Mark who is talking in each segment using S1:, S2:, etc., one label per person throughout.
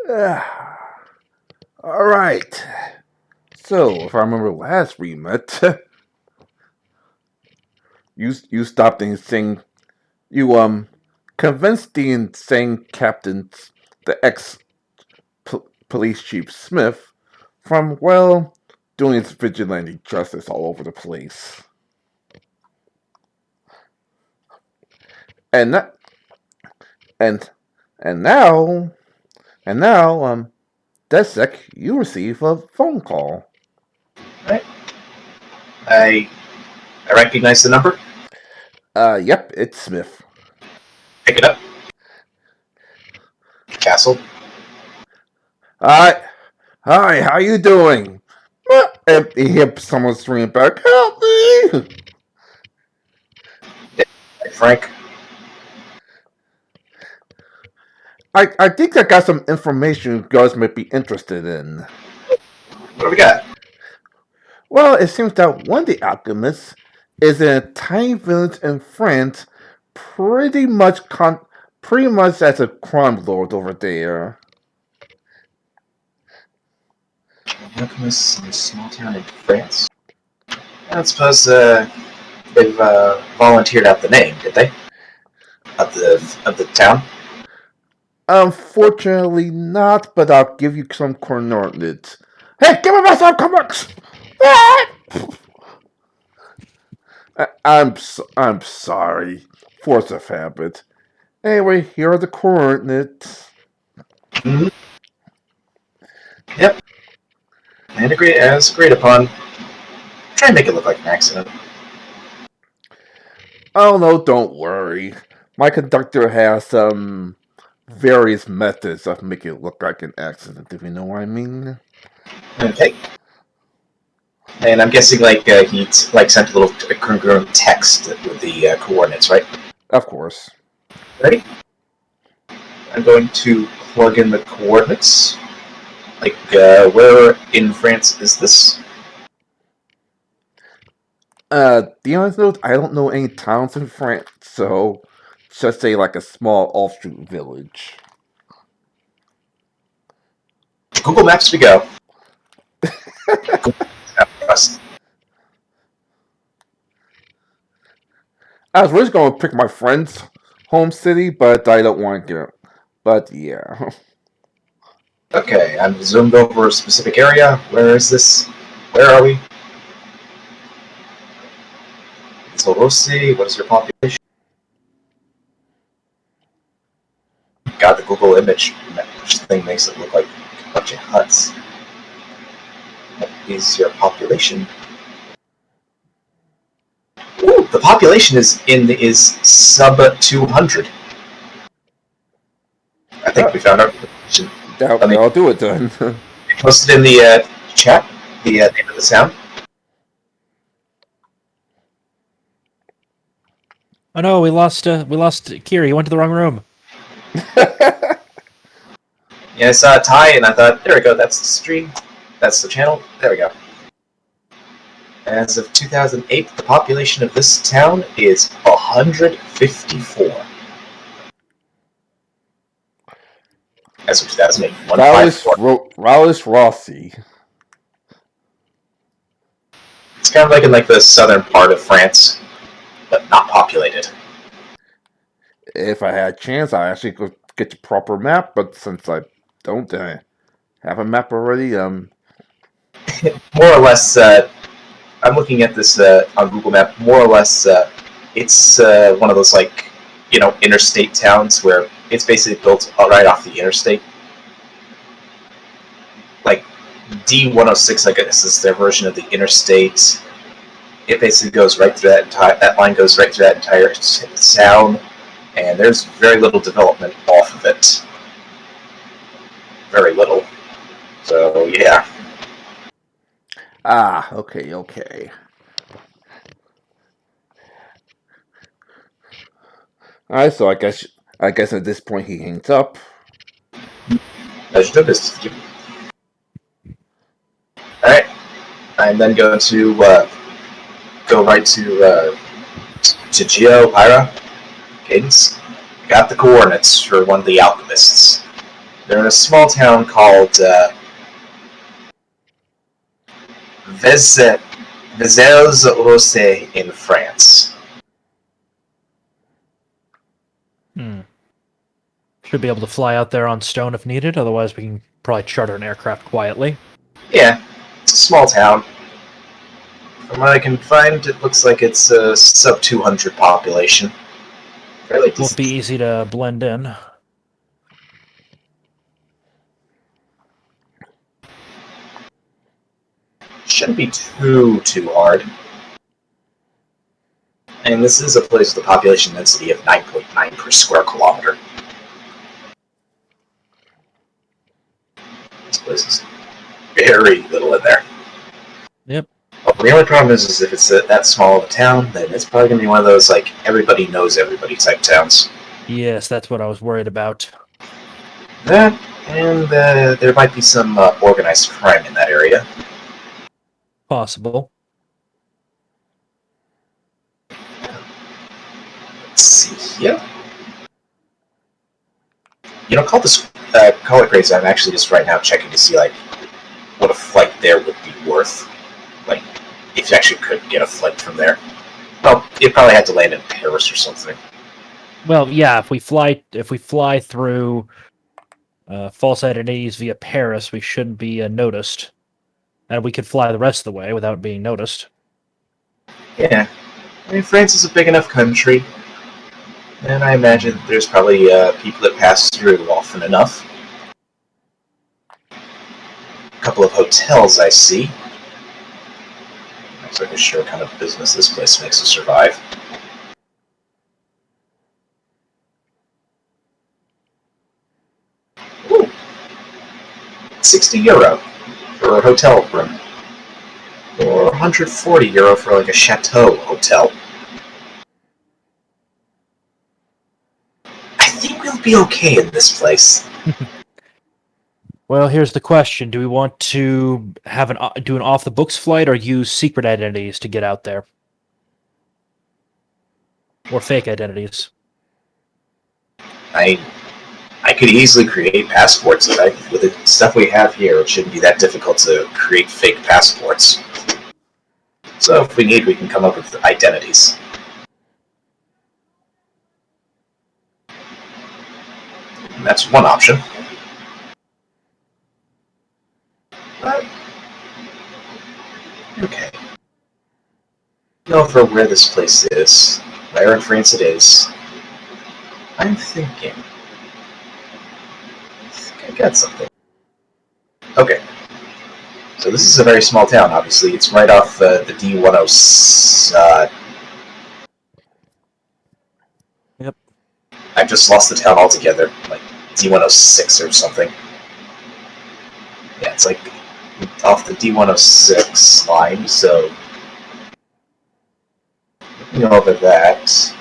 S1: All right. So, if I remember last we met, you stopped the insane. You convinced the insane captain, the ex police chief Smith, from doing his vigilante justice all over the place. And that, and and now Desek, you receive a phone call.
S2: Right. I recognize the number.
S1: Yep, it's Smith.
S2: Pick it up. Castle.
S1: Hi, hi, how you doing? And you hear someone screaming back, "Help me!"
S2: Hey, Frank.
S1: I think I got some information you guys might be interested in.
S2: What do we got?
S1: Well, it seems that one of the alchemists is in a tiny village in France, pretty much as a crime lord over there.
S2: Alchemists in a small town in France. I don't suppose they've volunteered out the name, did they? Of the town.
S1: Unfortunately, not. But I'll give you some coordinates. Hey, give me my some comics. I'm sorry. Force of habit. Anyway, here are the coordinates.
S2: Mm-hmm. Yep. And as agreed upon. Try and make it look like an accident.
S1: Oh no, don't worry. My conductor has some various methods of making it look like an accident, if you know what I mean.
S2: Okay. And I'm guessing he sent a little congruent text with the coordinates, right?
S1: Of course.
S2: Ready? I'm going to plug in the coordinates. Where in France is this?
S1: The honest note, I don't know any towns in France, so just say like a small offshoot village.
S2: Google Maps we go.
S1: I was really going to pick my friend's home city, but I don't want to get it. But yeah.
S2: Okay, I'm zoomed over a specific area. Where is this? Where are we? So Rossi, what is your population? God, the Google image thing makes it look like a bunch of huts. What is your population? Ooh, the population is sub 200. I think we found our population.
S1: I'll do it then.
S2: Posted in the chat the name of the sound.
S3: Oh no, we lost Kiri. He went to the wrong room.
S2: Yeah, I saw a tie and I thought, there we go, that's the stream. That's the channel. There we go. As of 2008, the population of this town is 154. As of 2008, 154.
S1: Rallis Rossi.
S2: It's kind of like in the southern part of France, but not populated.
S1: If I had a chance, I actually could get the proper map, but since I don't have a map already,
S2: More or less, I'm looking at this on Google Map. More or less, it's one of those interstate towns where it's basically built right off the interstate. Like D106, I guess, is their version of the interstate. It basically goes right through that line goes right through that entire town, and there's very little development off of it. Very little. So yeah.
S1: Ah, okay. Alright, so I guess at this point he hangs up.
S2: As you noticed. Alright. I'm then going to go right to Geo, Pyra, Cadence. Got the coordinates for one of the alchemists. They're in a small town called Vézels-Rossé in France.
S3: Should be able to fly out there on stone if needed. Otherwise, we can probably charter an aircraft quietly.
S2: Yeah, it's a small town. From what I can find, it looks like it's a sub 200 population. Fairly
S3: Won't be easy to blend in.
S2: Shouldn't be too hard. And this is a place with a population density of 9.9 per square kilometer. This place is very little in there.
S3: Yep.
S2: Well, the only problem is if it's that small of a town, then it's probably going to be one of those, like, everybody knows everybody type towns.
S3: Yes, that's what I was worried about.
S2: That, and there might be some organized crime in that area.
S3: Possible.
S2: Let's see here. Call it Graves. I'm actually just right now checking to see, like, what a flight there would be worth. Like, if you actually could get a flight from there. Well, you'd probably have to land in Paris or something.
S3: Well, yeah, if we fly through false identities via Paris, we shouldn't be noticed. And we could fly the rest of the way without being noticed.
S2: Yeah. I mean, France is a big enough country. And I imagine there's probably people that pass through often enough. A couple of hotels I see. Looks like a sure kind of business this place makes us survive. Ooh. €60 for a hotel room. Or €140 for like a chateau hotel. I think we'll be okay in this place.
S3: Well, here's the question: do we want to have do an off-the-books flight, or use secret identities to get out there, or fake identities?
S2: I could easily create passports. With the stuff we have here, it shouldn't be that difficult to create fake passports. So if we need, we can come up with identities. And that's one option. But, okay. Know for where this place is, where in France it is. I'm thinking. I think I got something. Okay. So this is a very small town, obviously. It's right off the D106.
S3: Yep.
S2: I've just lost the town altogether. Like D106 or something. Yeah, it's like off the D106 line, so looking over that.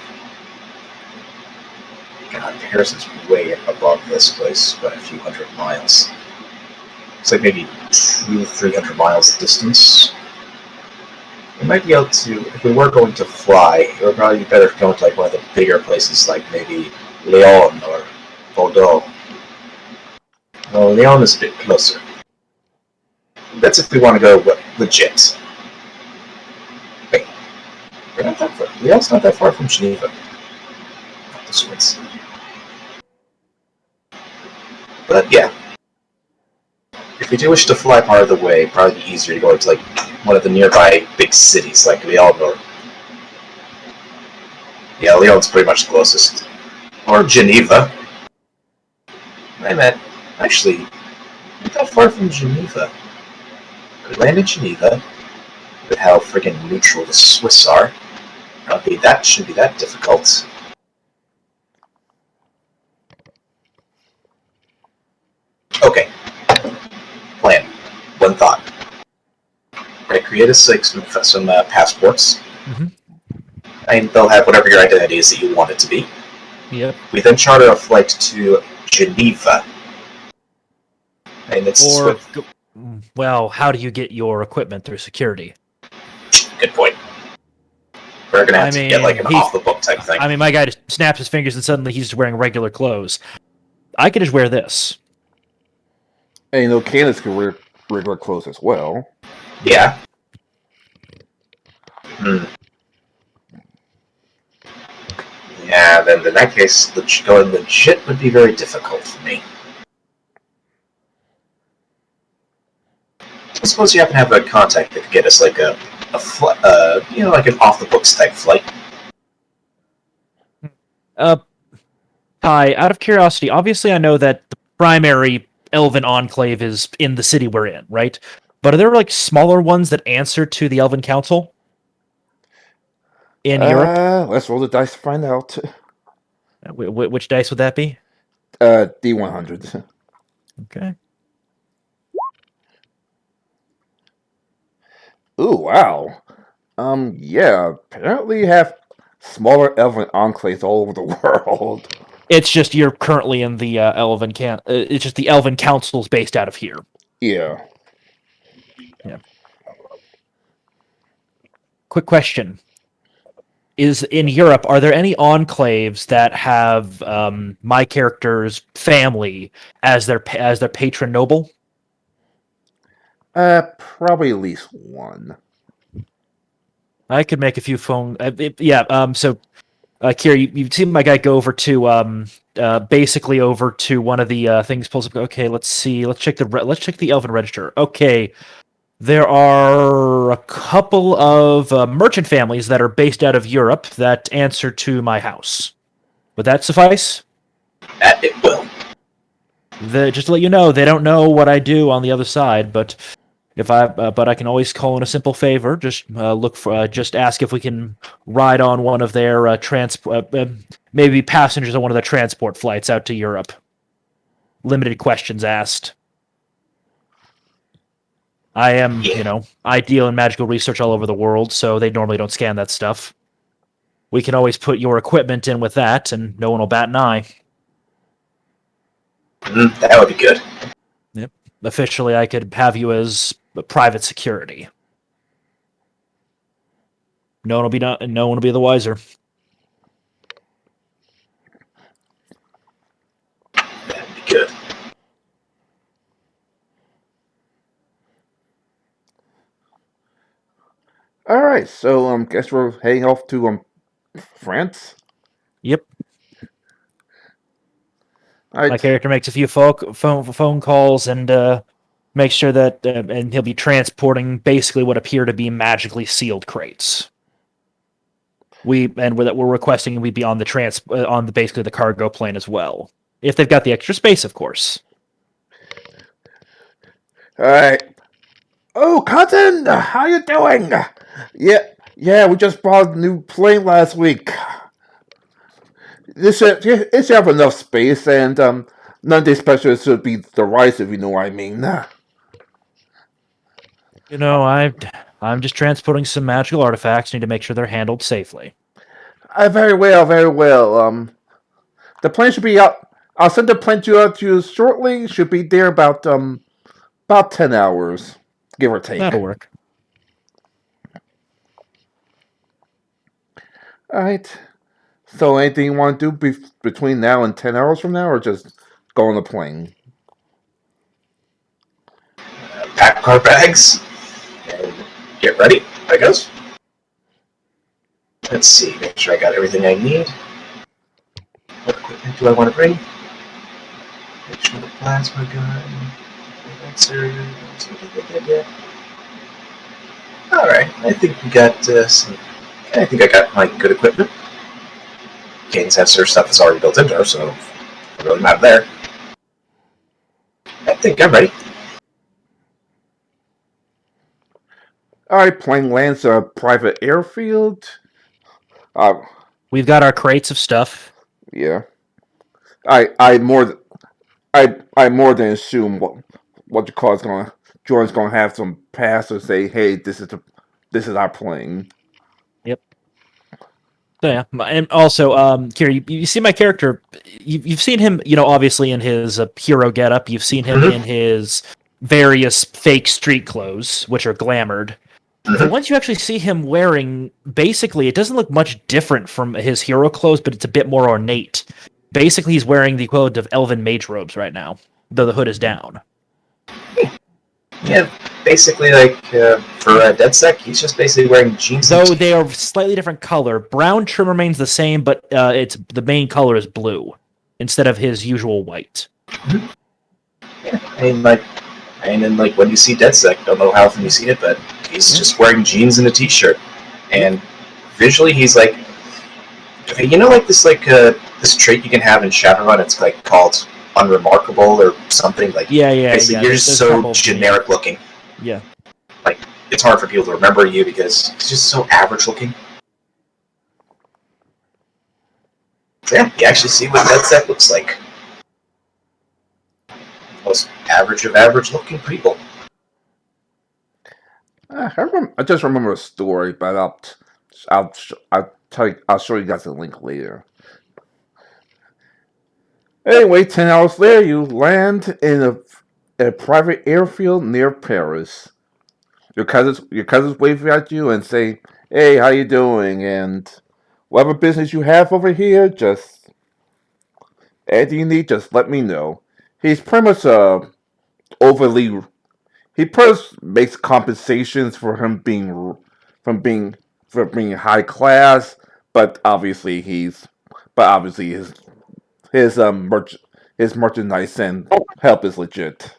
S2: God, Paris is way above this place by a few hundred miles. It's like maybe 200-300 miles distance. We might be able to, if we were going to fly, it would probably be better if going to like one of the bigger places, like maybe Lyon or Bordeaux. Well, Lyon is a bit closer. That's if we want to go legit. Wait, we're not that far. Lyon's not that far from Geneva. This one's. But yeah. If we do wish to fly part of the way, it'd probably be easier to go to like one of the nearby big cities like Lyon or... Yeah, Lyon's pretty much the closest. Or Geneva. I meant, actually, not that far from Geneva. Could land in Geneva, with how friggin' neutral the Swiss are. That shouldn't be that difficult. Okay. Plan. One thought. We're going to create some passports.
S3: Mm-hmm.
S2: And they'll have whatever your identity is that you want it to be.
S3: Yep.
S2: We then charter a flight to Geneva. And it's...
S3: Well, how do you get your equipment through security?
S2: Good point. We're going to have to get like an off-the-book type thing.
S3: I mean, my guy just snaps his fingers and suddenly he's just wearing regular clothes. I could just wear this.
S1: And you know, Candace can wear regular clothes as well.
S2: Yeah. Hmm. Yeah, then in that case, going legit would be very difficult for me. I suppose you happen to have a contact that could get us like a like an off the books type flight.
S3: Ty, out of curiosity, obviously I know that the primary Elven enclave is in the city we're in, right? But are there like smaller ones that answer to the Elven Council in Europe?
S1: Let's roll the dice to find out.
S3: Which dice would that be?
S1: D100.
S3: Okay.
S1: Ooh, wow. Yeah. Apparently, you have smaller elven enclaves all over the world.
S3: It's just you're currently in the it's just the Elven Council's based out of here.
S1: Yeah.
S3: Quick question: Is in Europe are there any enclaves that have my character's family as their patron noble?
S1: Probably at least one.
S3: I could make a few phone. So, Kira, you've seen my guy go over to basically over to one of the things. Pulls up. Okay, let's see. Let's check the Elven Register. Okay, there are a couple of merchant families that are based out of Europe that answer to my house. Would that suffice?
S2: It will.
S3: Just to let you know, they don't know what I do on the other side, but but I can always call in a simple favor. Just just ask if we can ride on one of their maybe passengers on one of the transport flights out to Europe. Limited questions asked. I am, I deal in magical research all over the world, so they normally don't scan that stuff. We can always put your equipment in with that, and no one will bat an eye.
S2: That would be good.
S3: Yep. Officially, I could have you as private security. No one will be the wiser.
S2: That'd be good.
S1: All right, so guess we're heading off to France.
S3: Yep.
S1: Right.
S3: My character makes a few phone calls and makes sure that and he'll be transporting basically what appear to be magically sealed crates. We're requesting we be on the basically the cargo plane as well, if they've got the extra space, of course.
S1: All right. Oh, cousin, how you doing? Yeah, we just bought a new plane last week. It should have enough space, and none of these specials should be the rise, if you know what I mean.
S3: I'm just transporting some magical artifacts. Need to make sure they're handled safely.
S1: Very well, very well. The plane should be out. I'll send the plane to you shortly. Should be there about 10 hours, give or take.
S3: That'll work.
S1: All right. So, anything you want to do between now and 10 hours from now, or just go on the plane?
S2: Pack our bags and get ready, I guess. Let's see, make sure I got everything I need. What equipment do I want to bring? Make sure the plasma gun. Alright, I think we got I think I got my good equipment. Gain sensor stuff is already built into her, so it really matter there. I think I'm ready.
S1: Alright, plane lands a private airfield.
S3: We've got our crates of stuff.
S1: Yeah. I more than assume what you call is Jordan's gonna have some pass or say, hey, this is our plane.
S3: Yep. So yeah, and also, Kira, you see my character. You've seen him, obviously in his hero getup. You've seen him in his various fake street clothes, which are glamored. But once you actually see him wearing, basically, it doesn't look much different from his hero clothes, but it's a bit more ornate. Basically, he's wearing the equivalent of elven mage robes right now, though the hood is down.
S2: Yeah, basically, for DedSec, he's just basically wearing jeans.
S3: Though they are slightly different color. Brown trim remains the same, but it's the main color is blue instead of his usual white.
S2: Yeah, and then when you see DedSec, don't know how often you've seen it, but he's just wearing jeans and a t-shirt, and visually he's like, okay, this trait you can have in Shadowrun. It's called unremarkable or something like.
S3: Yeah.
S2: Basically, you're just so generic looking.
S3: Yeah.
S2: It's hard for people to remember you because it's just so average looking. So yeah, you actually see what DedSec looks like. Most average of average looking people.
S1: I just remember a story, but I'll show you guys a link later. Anyway, 10 hours later, you land in a private airfield near Paris. Your cousins wave at you and say, "Hey, how you doing?" And whatever business you have over here, just anything you need, just let me know. He's pretty much overly. He pretty much makes compensations for him being high class, but obviously his merchandise and help is legit.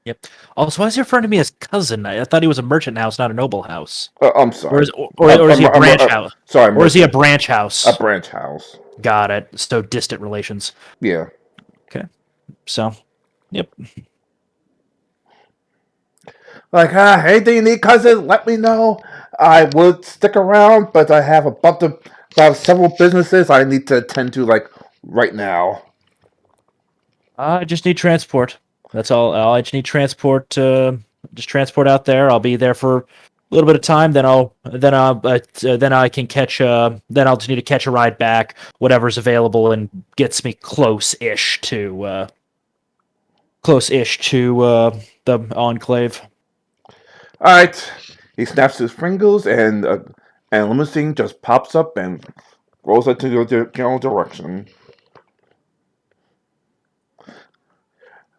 S3: Yep. Also, why is he referring to me as cousin? I thought he was a merchant house, not a noble house.
S1: I'm sorry.
S3: Or is he a branch house?
S1: Sorry,
S3: Or is he a branch house?
S1: A branch house.
S3: Got it. So distant relations.
S1: Yeah.
S3: Okay. So, yep.
S1: Like, anything you need, cousin, let me know. I would stick around, but I have about several businesses I need to attend to, right now.
S3: I just need transport. That's all. I just need transport. Just transport out there. I'll be there for a little bit of time. Then I can catch. Then I'll just need to catch a ride back. Whatever's available and gets me close-ish to the Enclave.
S1: All right. He snaps his fingers, and a limousine just pops up and rolls into your general direction.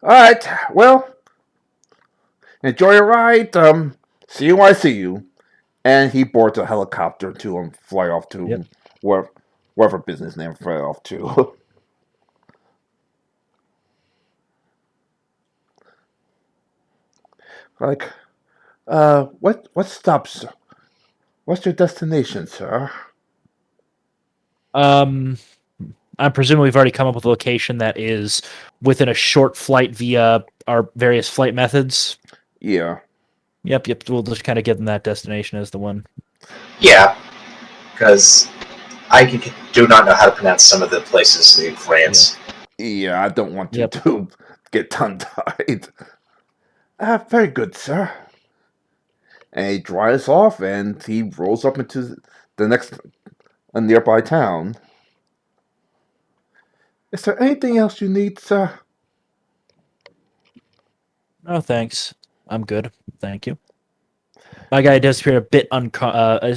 S1: Alright, well, enjoy your ride. See you when I see you. And he boards a helicopter to fly off to wherever business name fly off to. What stops? What's your destination, sir?
S3: I'm presuming we've already come up with a location that is within a short flight via our various flight methods.
S1: Yeah.
S3: Yep. We'll just kind of get them that destination as the one.
S2: Yeah, because I do not know how to pronounce some of the places in France.
S1: Yeah, I don't want you to get tongue-tied. Very good, sir. And he drives off, and he rolls up into a nearby town. Is there anything else you need, sir?
S3: No, thanks. I'm good. Thank you. My guy does appear a bit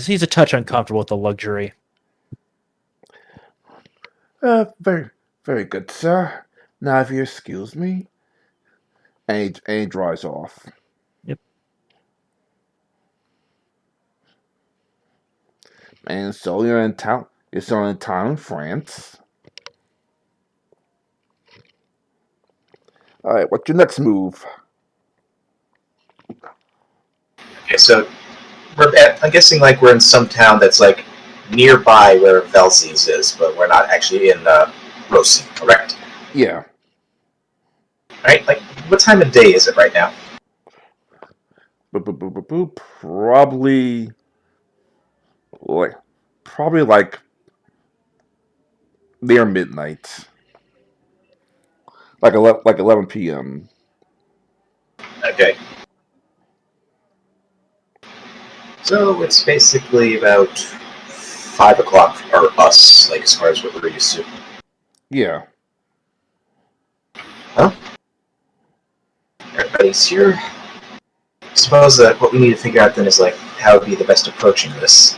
S3: he's a touch uncomfortable with the luxury.
S1: Very, very good, sir. Now, if you excuse me. And he drives off.
S3: Yep.
S1: And so you're in town. You're still in town in France. Alright, what's your next move?
S2: Okay, so I'm guessing we're in some town that's nearby where Velzies is, but we're not actually in Rossi, correct?
S1: Yeah.
S2: Right? What time of day is it right now?
S1: Probably near midnight. Like 11 p.m.
S2: Okay. So it's basically about 5 o'clock for us, as far as what we're used to.
S1: Yeah.
S2: Huh? Everybody's here. I suppose what we need to figure out then is how would be the best approaching this.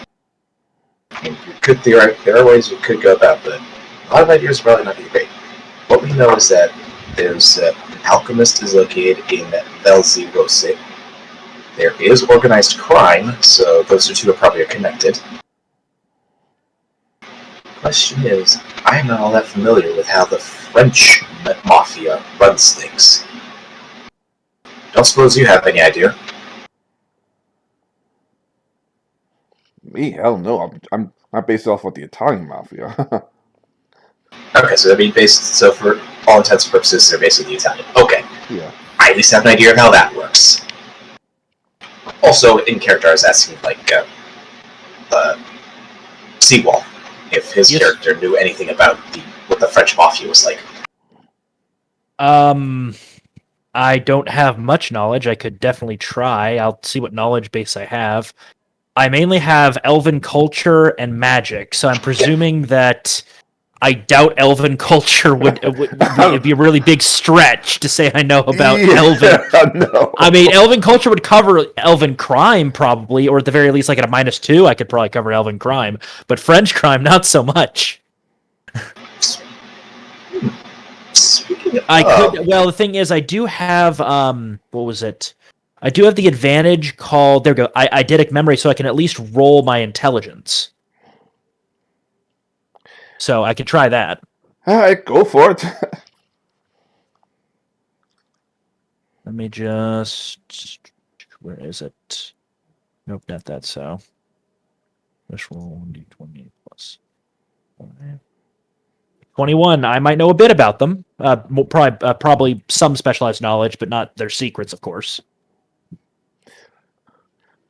S2: I mean, there are ways we could go about, but a lot of ideas are probably not going to be great. What we know is that there's an alchemist is located in Velzi Rose, There is organized crime, so those two are probably connected. Question is, I am not all that familiar with how the French mafia runs things. Don't suppose you have any idea?
S1: Me? Hell no. I'm based off of the Italian mafia.
S2: Okay, so so for all intents and purposes, they're basically Italian. Okay,
S1: yeah.
S2: I at least have an idea of how that works. Also, in character, I was asking, Seawall, if his
S3: Yes.
S2: character knew anything about what the French mafia was like.
S3: I don't have much knowledge. I could definitely try. I'll see what knowledge base I have. I mainly have elven culture and magic, so I'm presuming that I doubt elven culture would it'd be a really big stretch to say I know about elven.
S1: No.
S3: I mean, elven culture would cover elven crime probably, or at the very least, like at a -2, I could probably cover elven crime, but French crime not so much.
S2: Speaking of,
S3: I could. Well, the thing is, I do have what was it? I do have the advantage called there we go. Eidetic memory, so I can at least roll my intelligence. So I could try that.
S1: All right, go for it.
S3: Let me just. Where is it? Nope, not that. So let's roll 1d20 plus 5. 21. I might know a bit about them. Probably some specialized knowledge, but not their secrets, of course.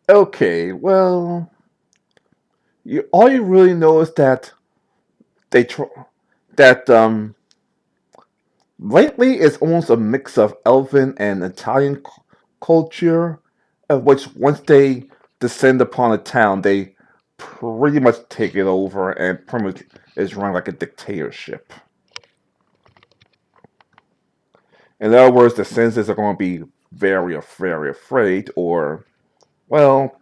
S1: Okay, well, all you really know is that lately it's almost a mix of elven and Italian culture, of which once they descend upon a town, they pretty much take it over and pretty much is run like a dictatorship. In other words, the citizens are going to be very, very afraid, or well,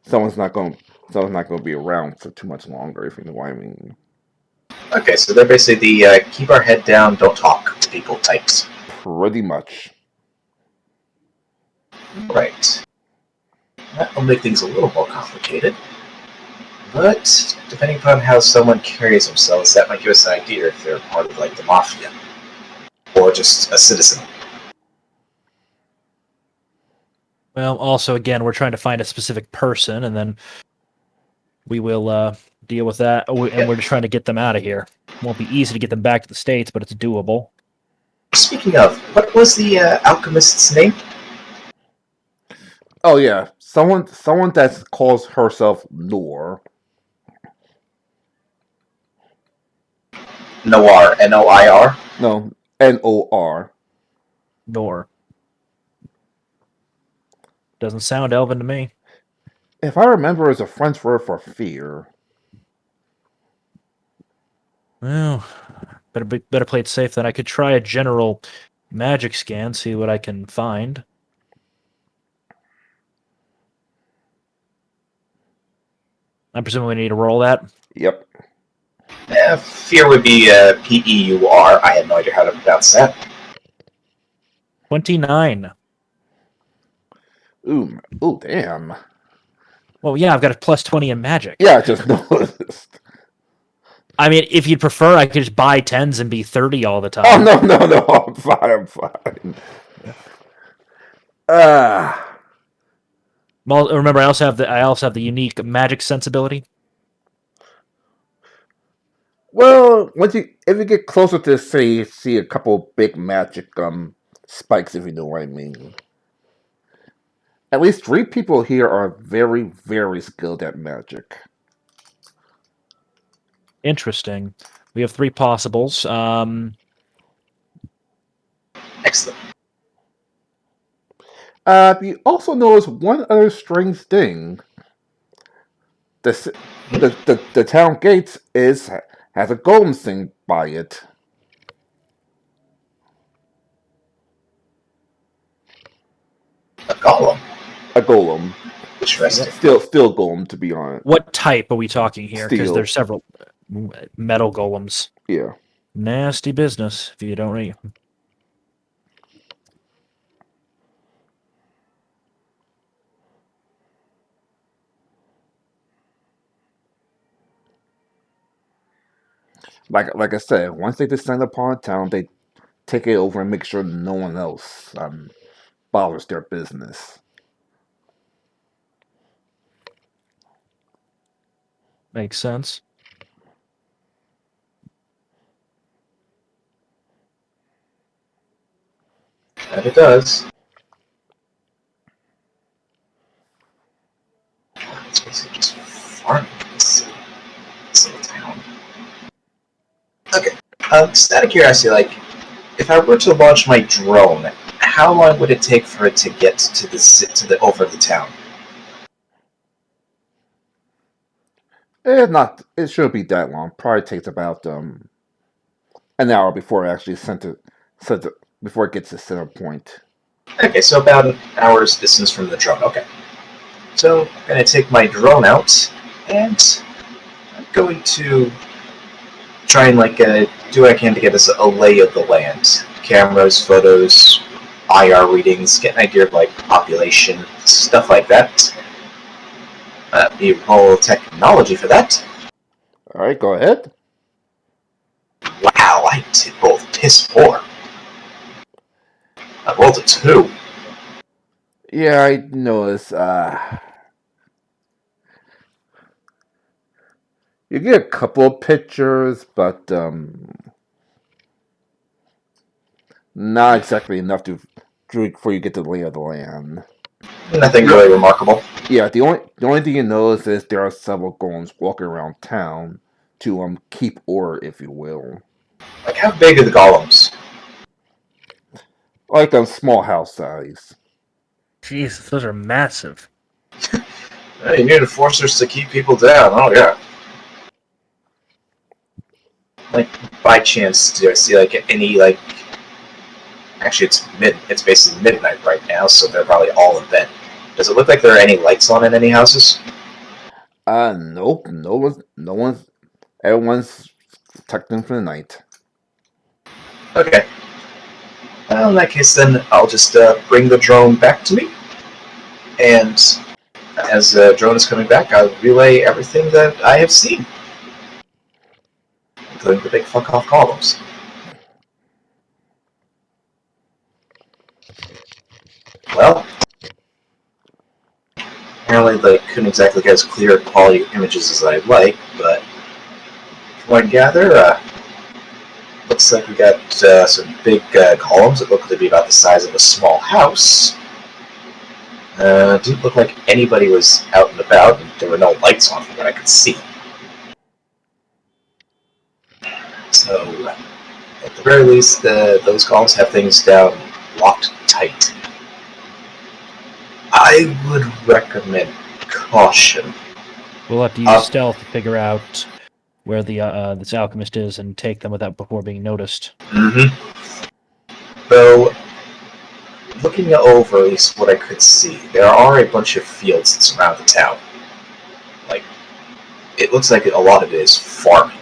S1: someone's not going to be around for too much longer, if you know what I mean.
S2: Okay, so they're basically the keep our head down, don't talk to people types.
S1: Pretty much.
S2: Right. That will make things a little more complicated. But depending upon how someone carries themselves, that might give us an idea if they're part of the mafia. Or just a citizen.
S3: Well, also, again, we're trying to find a specific person, and then we will deal with that. And we're just trying to get them out of here. Won't be easy to get them back to the States, but it's doable.
S2: Speaking of, what was the alchemist's name?
S1: Oh yeah, someone that calls herself Noir.
S2: Noir, Noir?
S1: No, Nor.
S3: Nor. Doesn't sound elven to me.
S1: If I remember, it's a French word for fear.
S3: Well, better play it safe than I could try a general magic scan, see what I can find. I'm presuming we need to roll that.
S1: Yep.
S2: Fear would be P-E-U-R. I had no idea how to pronounce that.
S3: 29.
S1: Ooh, damn.
S3: Well, yeah, I've got a +20 in magic.
S1: Yeah, I just noticed.
S3: I mean, if you'd prefer, I could just buy 10s and be 30 all the time.
S1: Oh no, I'm fine.
S3: Well, remember, I also have the unique magic sensibility.
S1: Well, if you get closer to see a couple big magic spikes, if you know what I mean. At least 3 people here are very, very skilled at magic.
S3: Interesting. We have 3 possibles.
S2: Excellent.
S1: You also notice one other strange thing. The town gates has a golem thing by it.
S2: A golem.
S1: A golem.
S2: Interesting.
S1: Still golem, to be honest.
S3: What type are we talking here? Because
S1: Steel.
S3: there's several metal golems.
S1: Yeah.
S3: Nasty business if you don't read.
S1: like I said, once they descend upon a town, they take it over and make sure no one else bothers their business.
S3: Makes sense.
S2: And it does. It's basically just farming this little town. Okay. Just out of curiosity, like, if I were to launch my drone, how long would it take for it to get to the over the town?
S1: It shouldn't be that long. Probably takes about an hour before it actually sent it before it gets to center point.
S2: Okay, so about an hour's distance from the drone. Okay. So I'm going to take my drone out, and I'm going to try and do what I can to get us a lay of the land. Cameras, photos, IR readings, get an idea of population, stuff like that. The whole technology for that.
S1: All right, go ahead.
S2: Wow, I did both piss poor. I rolled a 2.
S1: Yeah, I noticed. You get a couple of pictures, but not exactly enough to before you get to the lay of the land.
S2: Nothing really remarkable.
S1: Yeah, the only thing you notice is there are several golems walking around town to keep order, if you will.
S2: Like, how big are the golems?
S1: Like a small house size.
S3: Jesus, those are massive.
S2: You need enforcers to keep people down. Oh, yeah. Like, by chance, do I see, any, Actually, it's basically midnight right now, so they're probably all in bed. Does it look like there are any lights on in any houses?
S1: Nope. No one's. Everyone's tucked in for the night.
S2: Okay. Well, in that case, then I'll just bring the drone back to me, and as the drone is coming back, I'll relay everything that I have seen, including the big fuck off columns. Well, apparently they couldn't exactly get as clear quality images as I'd like, but from what I gather, looks like we got some big columns that look to be about the size of a small house. Didn't look like anybody was out and about, and there were no lights on from what I could see. So, at the very least, those columns have things down locked tight. I would recommend caution.
S3: We'll have to use stealth to figure out where the this alchemist is and take them before being noticed.
S2: Mm-hmm. Though, looking over at least what I could see, there are a bunch of fields that surround the town. It looks like a lot of it is farming.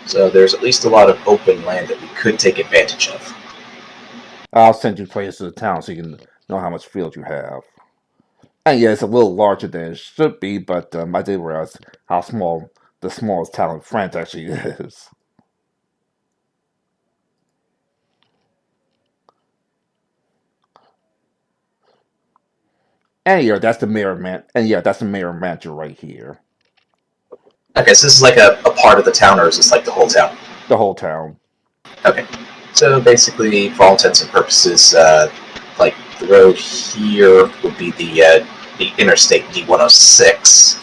S2: So there's at least a lot of open land that we could take advantage of.
S1: I'll send you places to the town so you can know how much field you have. And yeah, it's a little larger than it should be, but I did realize how small the smallest town in France actually is. And yeah, that's the mayor manager right here.
S2: Okay, so this is like a part of the town, or is this like the whole town?
S1: The whole town.
S2: Okay. So basically, for all intents and purposes, the road here would be the Interstate D106.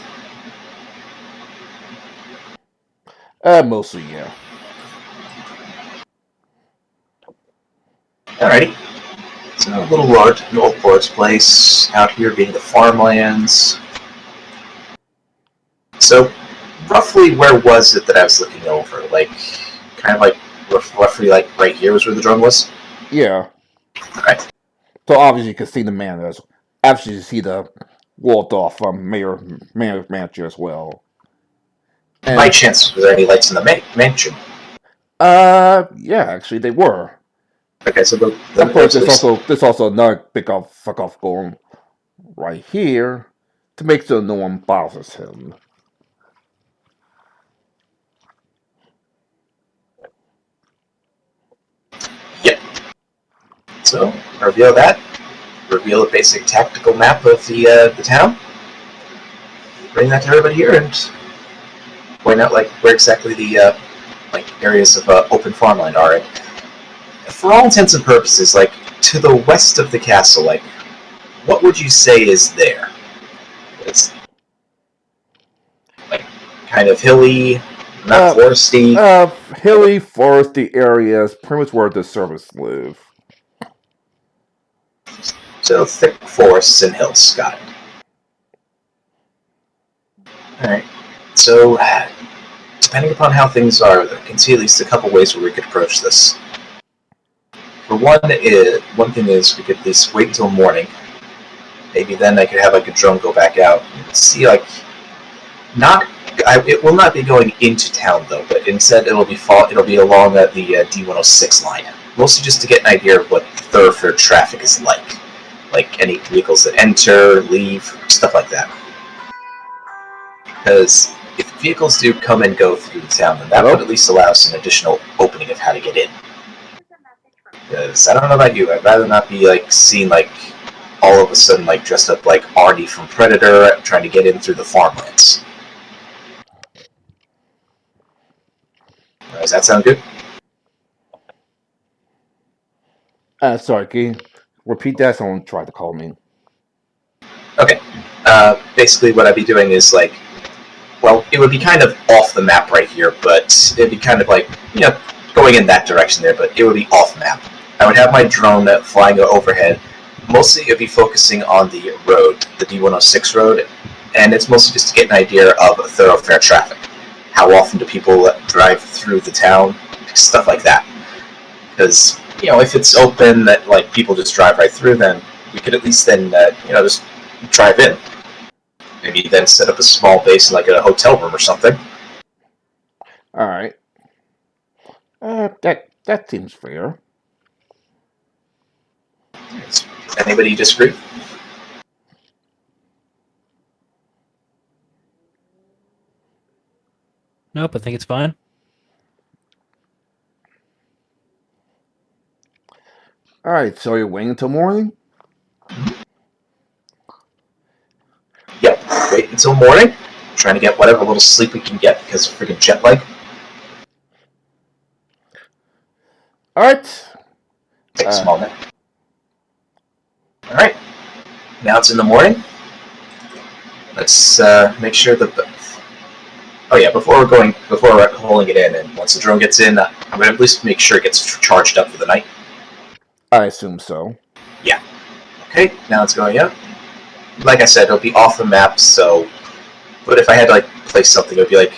S1: Mostly, yeah.
S2: Alrighty. So a little large, an old Forest Place, out here being the farmlands. So, roughly where was it that I was looking over? Roughly right here was where the drone was?
S1: Yeah.
S2: Alright.
S1: So obviously you can see the man as obviously you see the walled off mayor manager as well.
S2: And by chance, were there any lights in the mansion?
S1: Yeah, actually they were.
S2: Okay, so
S1: there's also another big fuck off golem right here to make sure no one bothers him.
S2: So, reveal that. Reveal a basic tactical map of the town. Bring that to everybody here and point out like where exactly the like areas of open farmland are. And for all intents and purposes, like to the west of the castle, like what would you say is there? It's like kind of hilly, not foresty.
S1: Hilly, foresty areas, pretty much where the servants live.
S2: So thick forests and hills, got it. Alright, so depending upon how things are, I can see at least a couple ways where we could approach this. For one thing is we could at least wait until morning. Maybe then I could have like a drone go back out and see like it will not be going into town though, but instead it'll be along the D106 line, mostly just to get an idea of what thoroughfare traffic is like any vehicles that enter, leave, stuff like that. Because if vehicles do come and go through the town, then that would at least allow us an additional opening of how to get in. Because I don't know about you, I'd rather not be like seen like all of a sudden like dressed up like Arnie from Predator trying to get in through the farmlands. Does that sound good?
S1: Sorry, can you repeat that? Someone tried to call me.
S2: Okay. Basically what I'd be doing is like, well, it would be kind of off the map right here, but it'd be kind of like, going in that direction there, but it would be off map. I would have my drone flying overhead. Mostly it'd be focusing on the road, the D106 road, and it's mostly just to get an idea of thoroughfare traffic. How often do people drive through the town? Stuff like that. Because, if it's open that like people just drive right through, then we could at least then, just drive in. Maybe then set up a small base in like a hotel room or something.
S1: Alright. That seems fair.
S2: Anybody disagree?
S3: Nope, I think it's fine.
S1: Alright, so you're waiting until morning?
S2: Yep, wait until morning. Trying to get whatever little sleep we can get because of freaking jet lag.
S1: Alright.
S2: Take a small nap. Alright. Now it's in the morning. Let's make sure that oh yeah, before we're holding it in, and once the drone gets in, I'm going to at least make sure it gets charged up for the night.
S1: I assume so.
S2: Yeah. Okay, now it's going up. Like I said, it'll be off the map, so... But if I had to, like, place something, it would be like...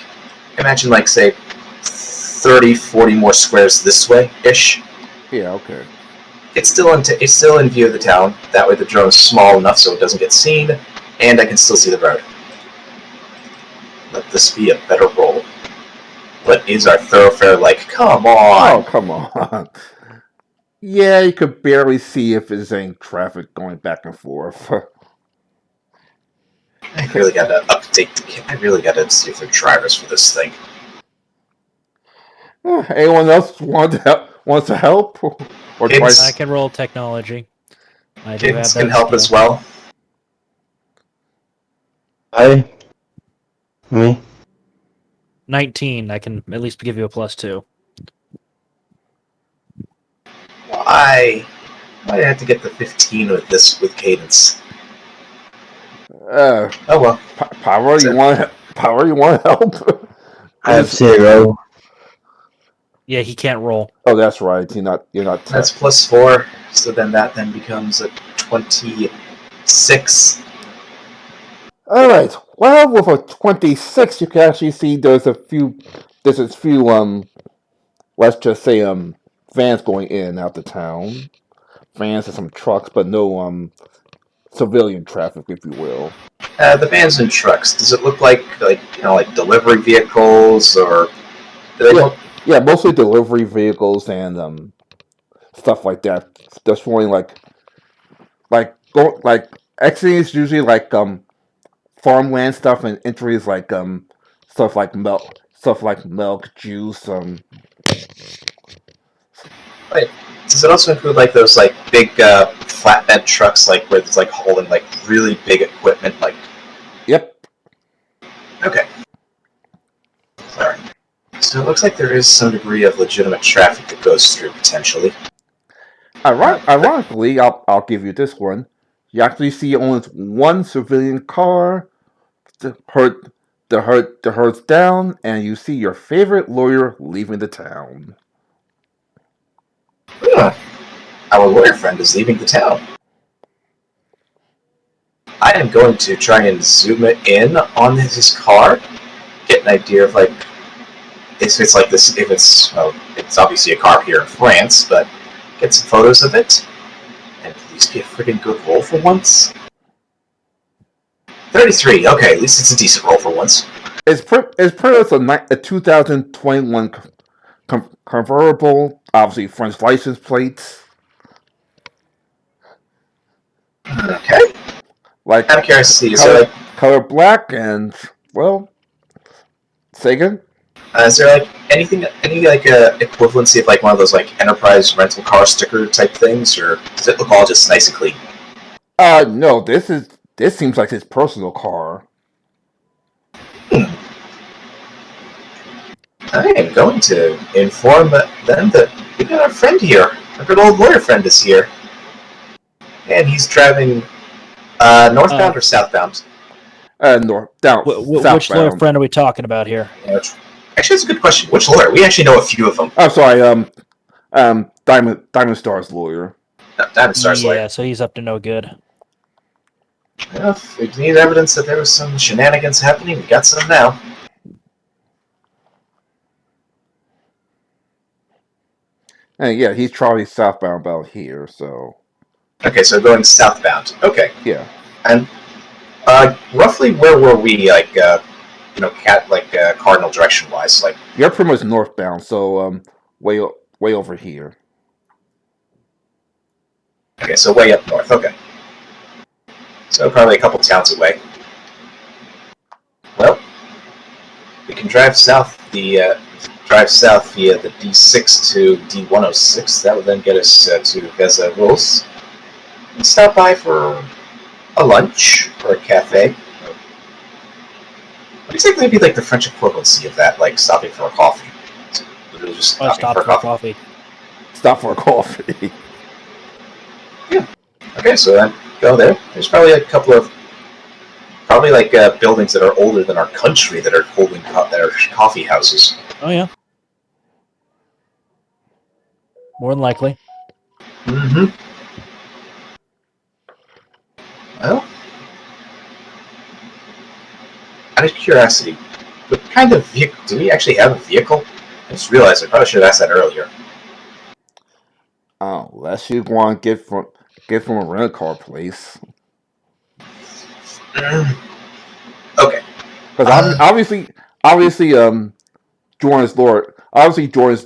S2: Imagine, like, say, 30, 40 more squares this way-ish.
S1: Yeah, okay.
S2: It's still in view of the town. That way the drone is small enough so it doesn't get seen, and I can still see the road. Let this be a better roll. What is our thoroughfare like? Come on!
S1: Oh, come on. Yeah, you could barely see if there's any traffic going back and forth.
S2: I really gotta update I really gotta see if there are drivers for this thing.
S1: Anyone else wants to help? Or
S2: Kids.
S3: I can roll technology. I do
S2: Kids
S3: have
S2: can
S3: that
S2: help as
S3: skill.
S2: well.
S4: Me?
S3: 19. I can at least give you a +2.
S2: Why do I have to get the 15 with cadence?
S1: Oh
S2: well.
S1: Power, you want to help?
S4: I have 0.
S3: Yeah, he can't roll.
S1: Oh, that's right. You're not.
S2: That's +4, so then that becomes a 26.
S1: All right. Well, with a 26, you can actually see there's a few. Let's just say vans going in and out the town. Vans and some trucks, but no civilian traffic, if you will.
S2: The vans and trucks. Does it look like delivery vehicles, or do they look?
S1: Yeah, mostly delivery vehicles and stuff like that. Just really exiting is usually like farmland stuff, and entry is like stuff like milk, juice.
S2: Right. Does it also include like those like big flatbed trucks, like where it's like hauling like really big equipment? Like,
S1: Yep.
S2: okay, all right. So it looks like there is some degree of legitimate traffic that goes through potentially.
S1: Ironically, I'll give you this one. You actually see only one civilian car. The herd's down, and you see your favorite lawyer leaving the town.
S2: Our lawyer friend is leaving the town. I am going to try and zoom it in on his car, get an idea of like if it's like this. If it's it's obviously a car here in France, but get some photos of it, and please be a freaking good roll for once. 33. Okay, at least it's a decent roll for once.
S1: It's pretty much a 2021 convertible, obviously French license plates.
S2: Okay.
S1: Like
S2: Out of curiosity, is there like
S1: color black and well, say again?
S2: is there like any like equivalency of like one of those like enterprise rental car sticker type things, or does it look all just nice and clean?
S1: No. This seems like his personal car.
S2: I am going to inform them that we got our friend here. Our good old lawyer friend is here, and he's driving northbound or southbound.
S1: North down
S3: Which
S1: southbound.
S3: lawyer friend are we talking about here?
S2: Actually, that's a good question. Which lawyer? We actually know a few of them.
S1: I'm sorry. Diamond Star's lawyer.
S2: No, Diamond Star's
S3: Yeah,
S2: lawyer.
S3: so he's up to no good.
S2: Well, if we need evidence that there was some shenanigans happening, we got some now.
S1: And yeah, he's probably southbound about here. So
S2: Okay, so going southbound. Okay,
S1: yeah.
S2: and roughly where were we? Like, cardinal direction wise. Like,
S1: You're pretty much northbound, so way over here.
S2: okay, so way up north. Okay, so probably a couple towns away. Well, we can drive south via the D6 to D106. That would then get us to Vézéros. And stop by for a lunch or a cafe. What exactly would be like the French equivalency of that? Like stopping for a coffee? Literally just
S3: I
S2: stopping
S3: stopped
S2: for a coffee.
S1: Stop for a coffee.
S2: Okay, so then go there. There's probably a couple of buildings that are older than our country that are holding that are coffee houses.
S3: Oh yeah, more than likely.
S2: Mm-hmm. Well, out of curiosity, what kind of vehicle do we actually have? A vehicle? I just realized I probably should have asked that earlier.
S1: Oh, unless you want to get from a rental car place.
S2: Okay.
S1: Because obviously, Jordan's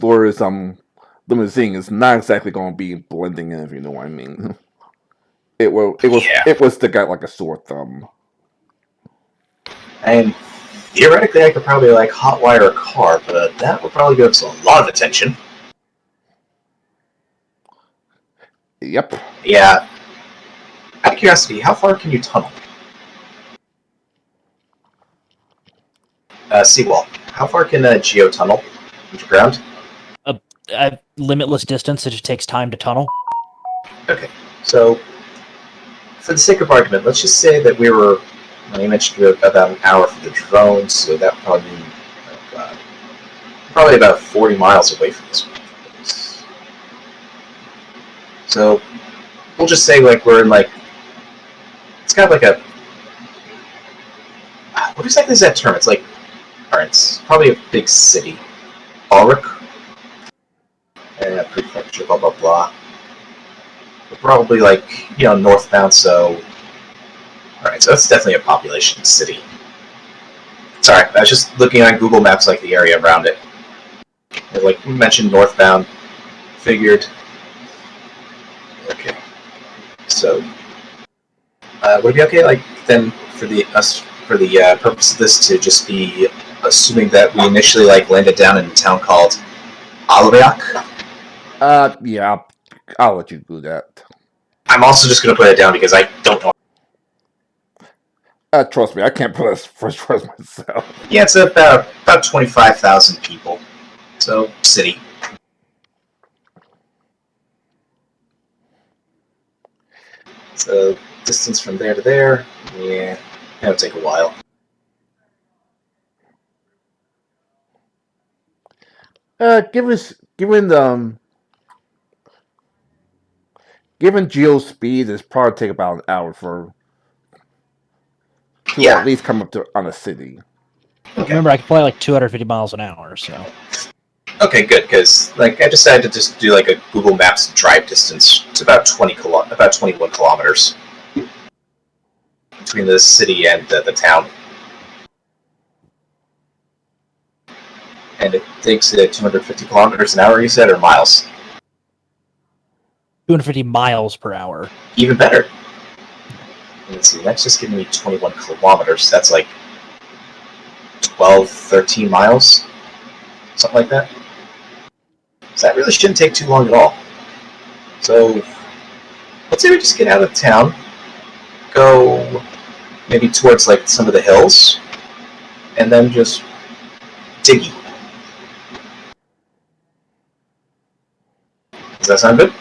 S1: lawyer's limousine is not exactly going to be blending in, if you know what I mean. It was stick out like a sore thumb.
S2: And theoretically, I could probably like hotwire a car, but that would probably give us a lot of attention.
S1: Yep.
S2: Yeah. Out of curiosity, how far can you tunnel? Seawall. How far can a geo tunnel underground?
S3: Limitless distance. It just takes time to tunnel.
S2: Okay. So, for the sake of argument, let's just say that we were. You mentioned about an hour for the drone, so that would probably be probably about 40 miles away from this place. So, we'll just say like we're in like it's kind of like a what exactly is that term? It's like, alright, it's probably a big city, Auric, prefecture, blah blah blah. We're probably like northbound, so. Alright, so that's definitely a population city. Sorry, I was just looking on Google Maps, like the area around it. Like we mentioned, northbound. Figured. Okay. So, would it be okay, like then for the purpose of this to just be assuming that we initially like landed down in a town called Albiac?
S1: Yeah. I'll let you do that.
S2: I'm also just going to put it down because I don't know.
S1: Trust me, I can't put us first choice myself.
S2: Yeah, it's about 25,000 people. So, city. So, distance from there to there, yeah, that'll take a while.
S1: Given Geo's speed, it's probably take about an hour to
S2: Yeah.
S1: at least come up to on a city.
S2: Okay.
S3: Remember, I can fly like 250 miles an hour, so.
S2: Okay, good, because like I decided to just do like a Google Maps drive distance. It's about 21 kilometers between the city and the town, and it takes 250 kilometers an hour. You said, or miles?
S3: 250 miles per hour.
S2: Even better. Let's see. That's just giving me 21 kilometers. That's like 12, 13 miles, something like that. So that really shouldn't take too long at all. So let's say we just get out of town, go maybe towards like some of the hills, and then just diggy. Does that sound good?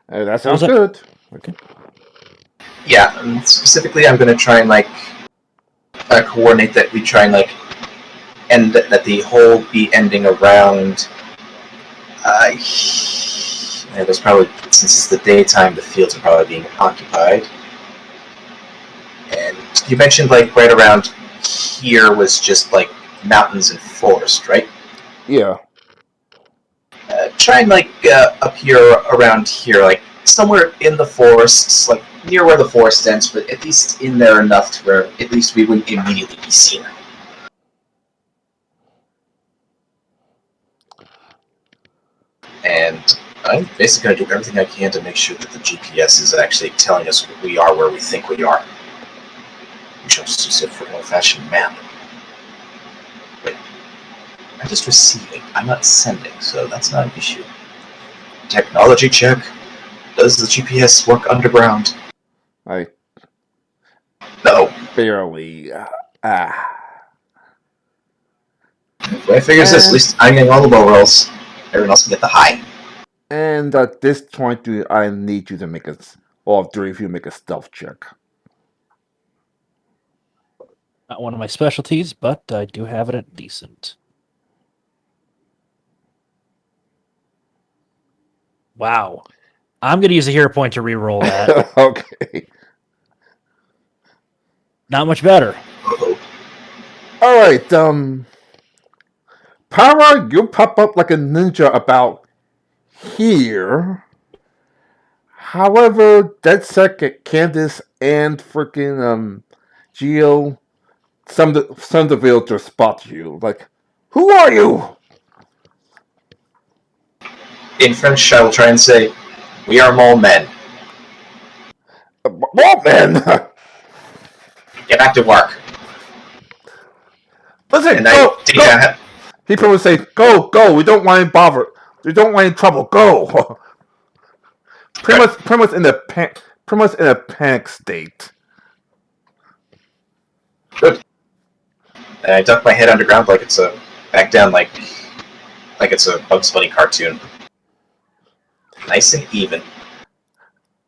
S1: That sounds
S3: it?
S1: good.
S3: Okay.
S2: Yeah, and specifically I'm going to try and like coordinate that we try and like end that the hole be ending around. There's probably, since it's the daytime, the fields are probably being occupied. And you mentioned like right around here was just like mountains and forest, right?
S1: Yeah.
S2: Try and like up here, around here, like somewhere in the forests, like near where the forest ends, but at least in there enough to where at least we wouldn't immediately be seen. And I'm basically going to do everything I can to make sure that the GPS is actually telling us we are where we think we are. We shall just use it for an old-fashioned map. Wait, I'm just receiving. I'm not sending, so that's not an issue. Technology check. Does the GPS work underground?
S1: I
S2: No.
S1: barely.
S2: The way I figure this, at least I'm getting all the low rolls. Everyone else can get the high.
S1: And at this point, I need you to make all three of you make a stealth check.
S3: Not one of my specialties, but I do have it at decent. Wow. I'm going to use a hero point to re-roll that.
S1: Okay.
S3: Not much better.
S2: Uh-oh.
S1: All right. Power, you pop up like a ninja about here. However, that second, Candace and freaking Geo, some of the villagers spot you. Like, who are you?
S2: In French, I will try and say, "We are mole men.
S1: What man?
S2: Get back to work."
S1: Listen,
S2: And
S1: go,
S2: I take
S1: go.
S2: down.
S1: He probably say, "Go, go. We don't want any bother. We don't want any trouble. Go." pretty much in a panic state.
S2: Good. And I duck my head underground like it's back down like it's a Bugs Bunny cartoon. Nice and even.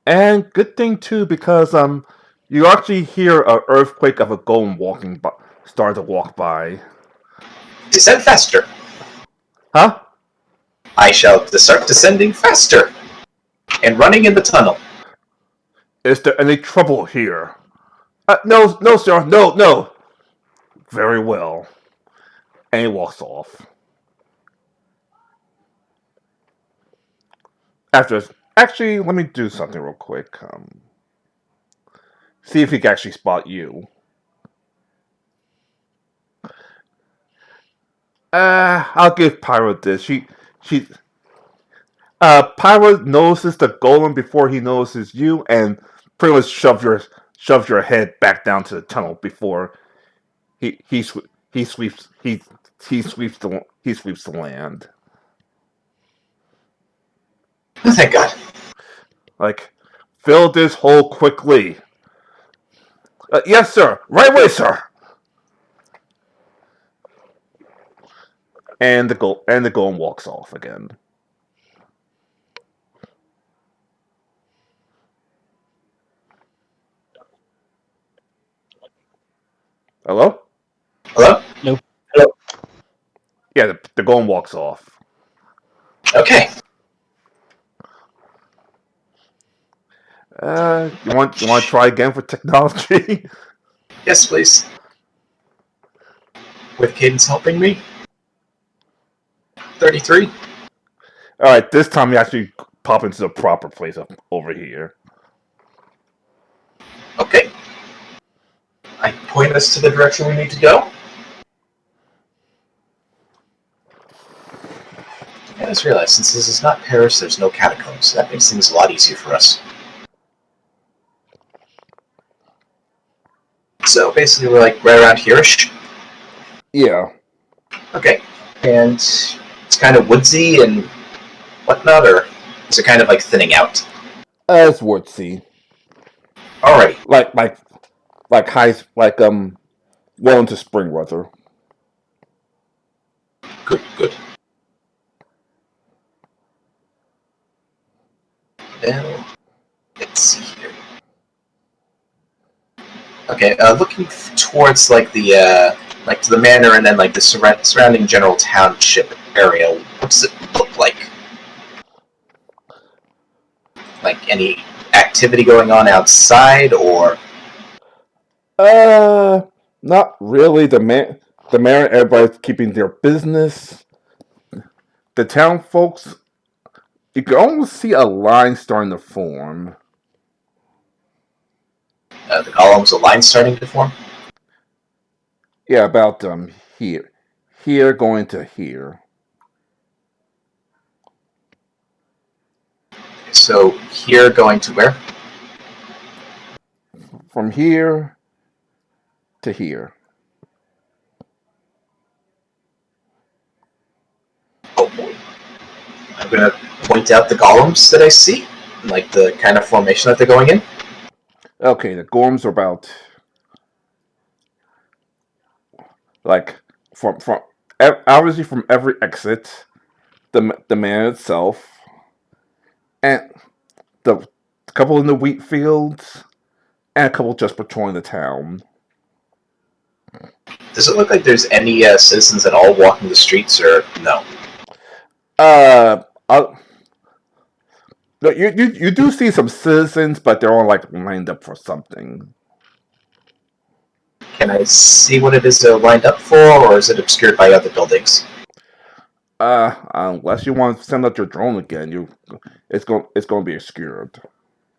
S1: And good thing too, because you actually hear an earthquake of a golem start to walk by.
S2: Descend faster.
S1: Huh?
S2: I shall start descending faster and running in the tunnel.
S1: Is there any trouble here? No, sir. No. Very well. And he walks off. Actually, let me do something real quick. See if he can actually spot you. I'll give Pyro this. Pyro notices the golem before he notices you, and pretty much shove your head back down to the tunnel before he sweeps the land.
S2: Oh, thank God.
S1: Like, fill this hole quickly. Yes, sir. Right away, sir. And the golem walks off again. Hello?
S2: Hello?
S1: Yeah, the golem walks off.
S2: Okay.
S1: You want to try again for technology?
S2: Yes, please. With Cadence helping me? 33?
S1: All right, this time you actually pop into the proper place up over here.
S2: Okay. I point us to the direction we need to go. I just realized, since this is not Paris, there's no catacombs. That makes things a lot easier for us. So basically, we're like right around here-ish.
S1: Yeah.
S2: Okay. And it's kind of woodsy and whatnot, or is it kind of like thinning out?
S1: It's woodsy.
S2: Alrighty.
S1: Well into spring weather.
S2: Good, good. Then, let's see here. Okay, looking towards like the to the manor and then like the surrounding general township area. What does it look like? Like any activity going on outside, or
S1: Not really. The mayor, everybody's keeping their business. The town folks, you can almost see a line starting to form.
S2: the columns of line starting to form?
S1: Yeah, about here going to here.
S2: So here going to where?
S1: From here to here.
S2: Oh boy. I'm gonna point out the columns that I see, like the kind of formation that they're going in.
S1: Okay, the golems are about like from obviously from every exit, the man itself, and the couple in the wheat fields, and a couple just patrolling the town.
S2: Does it look like there's any citizens at all walking the streets, or no?
S1: No, you do see some citizens, but they're all like lined up for something.
S2: Can I see what it is they're lined up for, or is it obscured by other buildings?
S1: Unless you want to send out your drone again, it's going to be obscured.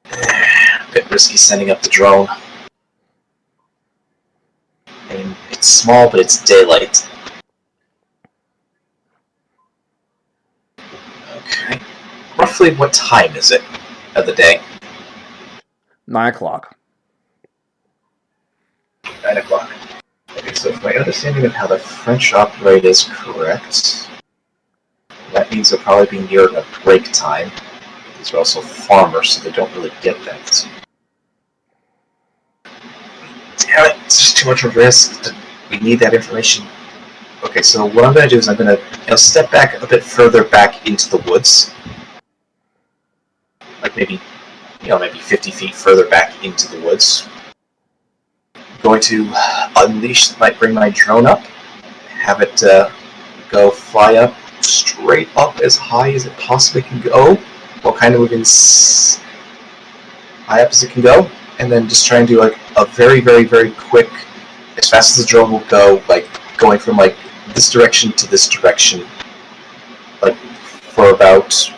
S2: A bit risky sending up the drone. I mean, it's small, but it's daylight. Okay. Roughly what time is it of the day?
S1: 9 o'clock.
S2: 9 o'clock. Okay, so if my understanding of how the French operate is correct, that means they'll probably be near a break time. These are also farmers, so they don't really get that. Damn it, it's just too much of a risk. We need that information. Okay, so what I'm going to do is I'm going to step back a bit further back into the woods. Like maybe 50 feet further back into the woods. I'm going to bring my drone up, have it go fly up, straight up as high as it possibly can go, while kind of moving high up as it can go, and then just try and do like a very, very, very quick, as fast as the drone will go, like going from like this direction to this direction, like for about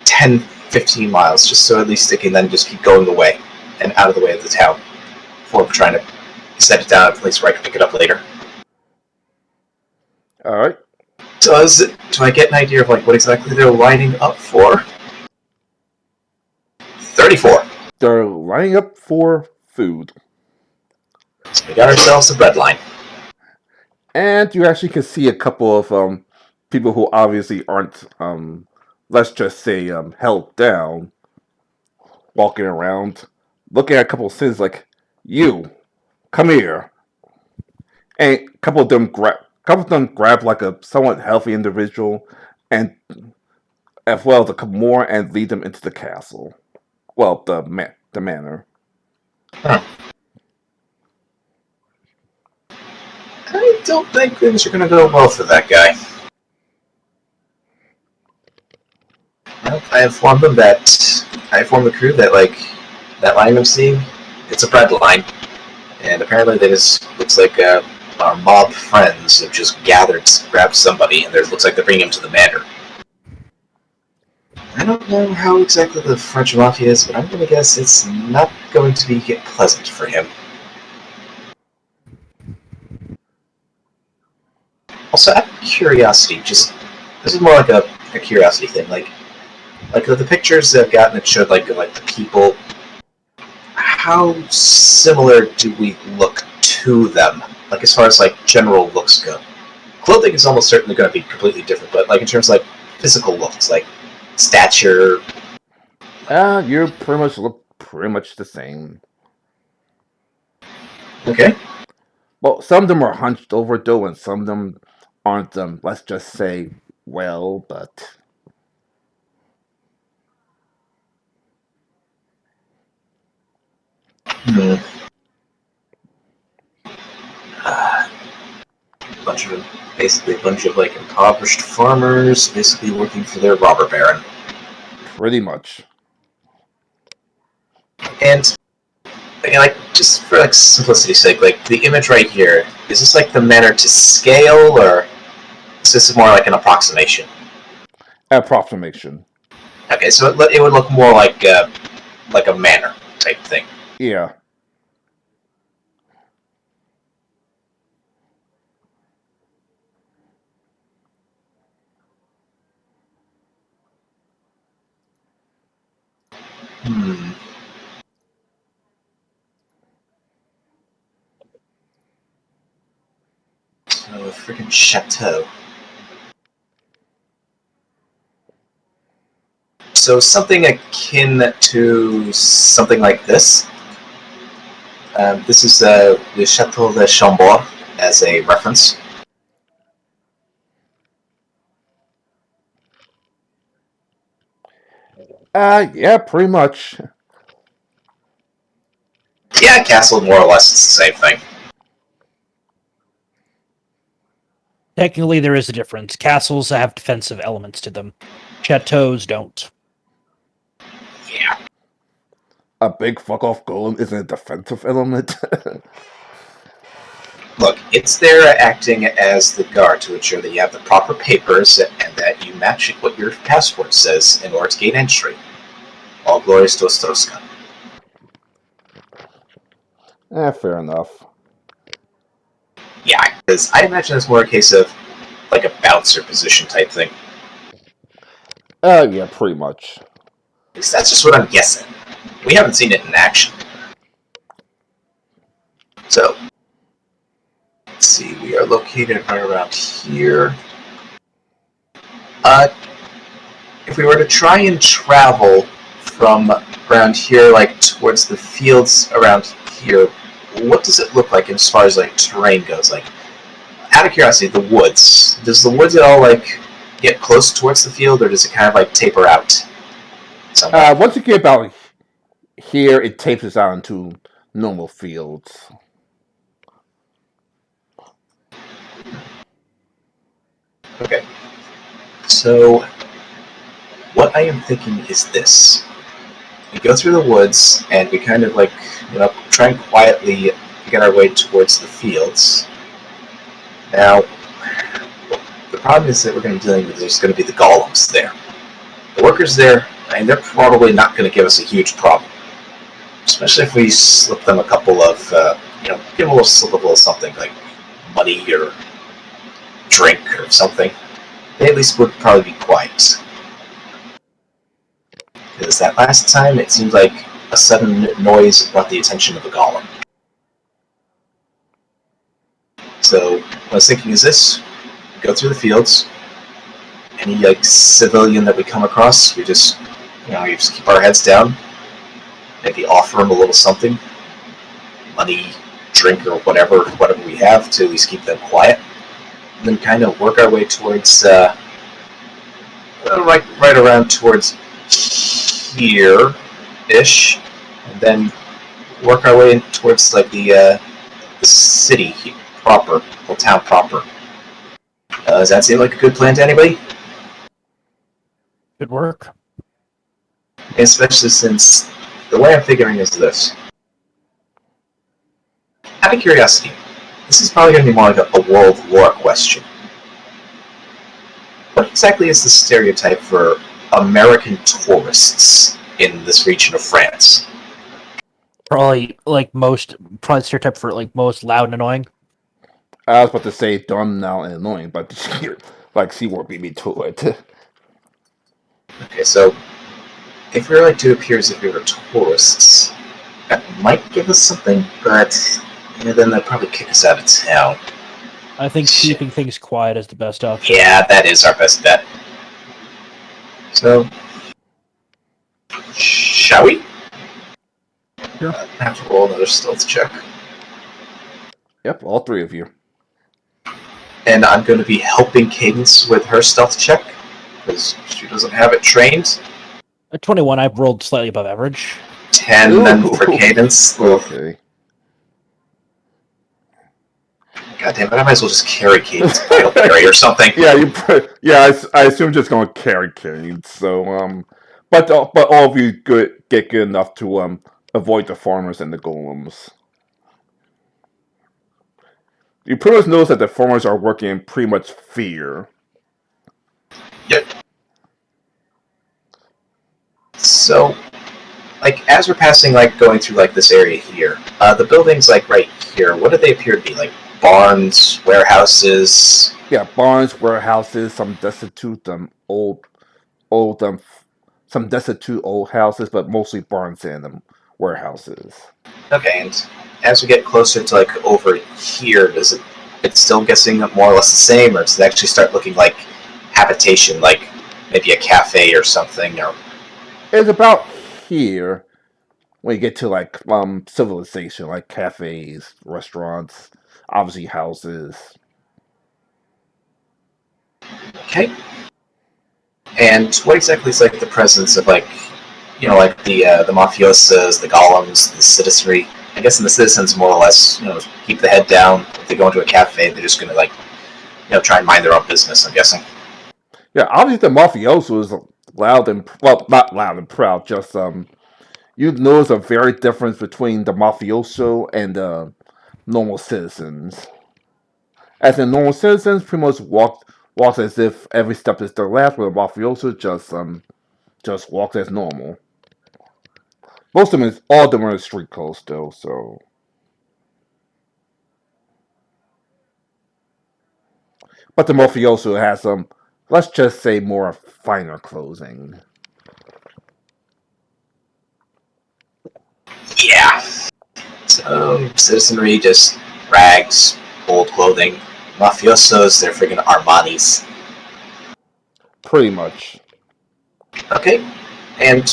S2: 10, 15 miles, just so at least it can then just keep going away and out of the way of the town before trying to set it down at a place where I can pick it up later.
S1: All right.
S2: Do I get an idea of like what exactly they're lining up for? 34.
S1: They're lining up for food.
S2: So we got ourselves a bread line.
S1: And you actually can see a couple of people who obviously aren't let's just say, held down, walking around, looking at a couple of citizens like, you, come here. And couple of them grab like a somewhat healthy individual, and as well as a couple more, and lead them into the castle. Well, the manor.
S2: Huh. I don't think things are going to go well for that guy. Well, I informed the crew that, like, that line I'm seeing, it's a bread line. And apparently they just, looks like our mob friends have just gathered to grab somebody, and it looks like they're bringing him to the manor. I don't know how exactly the French Mafia is, but I'm going to guess it's not going to be pleasant for him. Also, out of curiosity, this is more like a curiosity thing. Like the pictures that I've gotten that showed like the people. How similar do we look to them? Like as far as like general looks go. Clothing is almost certainly going to be completely different, but like in terms of like physical looks, like stature.
S1: You pretty much look pretty much the same.
S2: Okay.
S1: Well, some of them are hunched over though, and some of them aren't. Let's just say, well, but.
S2: Basically a bunch of like impoverished farmers, basically working for their robber baron.
S1: Pretty much.
S2: And like just for like simplicity's sake, like the image right here, is this like the manner to scale, or is this more like an approximation?
S1: Approximation.
S2: Okay, so it would look more like a manor type thing.
S1: Yeah.
S2: So a freaking chateau. So something akin to something like this. This is the Chateau de Chambord as a reference.
S1: Yeah, pretty much.
S2: Yeah, castle, more or less, it's the same thing.
S3: Technically, there is a difference. Castles have defensive elements to them. Chateaus don't.
S2: Yeah.
S1: A big fuck off golem isn't a defensive element.
S2: Look, it's there acting as the guard to ensure that you have the proper papers and that you match what your passport says in order to gain entry. All glories to Ostrowska.
S1: Fair enough.
S2: Yeah, because I imagine it's more a case of like a bouncer position type thing.
S1: Yeah, pretty much.
S2: At least that's just what I'm guessing. We haven't seen it in action. So, let's see, we are located right around here. If we were to try and travel from around here, like towards the fields around here, what does it look like as far as like terrain goes? Like, out of curiosity, the woods. Does the woods at all like get close towards the field, or does it kind of like taper out?
S1: Once you get about here, it tapers out into normal fields.
S2: Okay. So, what I am thinking is this. We go through the woods, and we kind of like, try and quietly get our way towards the fields. Now, the problem is that we're going to be dealing with, there's going to be the golems there. The workers there, and they're probably not going to give us a huge problem. Especially if we slip them a couple of, give them a little slip of a little something, like money or drink or something. They at least would probably be quiet. Because that last time, it seemed like a sudden noise brought the attention of a golem. So, what I was thinking is this. Go through the fields. any like civilian that we come across, we just keep our heads down, maybe offer them a little something, money, drink, or whatever we have to at least keep them quiet, and then kind of work our way towards right around towards here ish, and then work our way in towards like the city proper, the town proper. Does that seem like a good plan to anybody?
S3: Good work.
S2: Especially since the way I'm figuring is this. Out of curiosity, this is probably going to be more like a world war question. What exactly is the stereotype for American tourists in this region of France?
S3: Probably stereotype for like most loud and annoying.
S1: I was about to say dumb now and annoying, but like Seaward beat me to it.
S2: Okay, so if we were like to appear as if we were tourists, that might give us something, but then they'd probably kick us out of town.
S3: I think keeping things quiet is the best option.
S2: Yeah, that is our best bet. So, shall we?
S3: Sure.
S2: I have to roll another stealth check.
S1: Yep, all three of you.
S2: And I'm going to be helping Cadence with her stealth check, because she doesn't have it trained.
S3: At 21, I've rolled slightly above average.
S2: 10 then for
S1: Ooh.
S2: Cadence.
S1: Okay.
S2: God damn it, I might as well just carry Cadence Idle Carry or something.
S1: Yeah, I assume just going to carry Kane. So but all of you get good enough to avoid the farmers and the golems. You pretty much notice that the farmers are working in pretty much fear.
S2: Yep. So, like, as we're passing, like, going through, like, this area here, the buildings, like, right here, what do they appear to be? Like, barns, warehouses?
S1: Yeah, barns, warehouses, some destitute, some destitute old houses, but mostly barns and warehouses.
S2: Okay, and as we get closer to, like, over here, it's still guessing more or less the same, or does it actually start looking like habitation, like maybe a cafe or something, or...
S1: It's about here when you get to like civilization, like cafes, restaurants, obviously houses.
S2: Okay. And what exactly is like the presence of like the mafiosas, the golems, the citizenry? I guess the citizens more or less, keep the head down. If they go into a cafe, they're just gonna try and mind their own business, I'm guessing.
S1: Yeah, obviously the mafioso is loud and not loud and proud. Just you notice a very difference between the mafioso and the normal citizens. As in normal citizens, pretty much walks as if every step is their last, where the mafioso just walks as normal. Most of them all of them are in street clothes though, so. But the mafioso has some, let's just say, more finer clothing.
S2: Yeah. So citizenry just rags, old clothing. Mafiosos, they're friggin' Armanis.
S1: Pretty much.
S2: Okay. And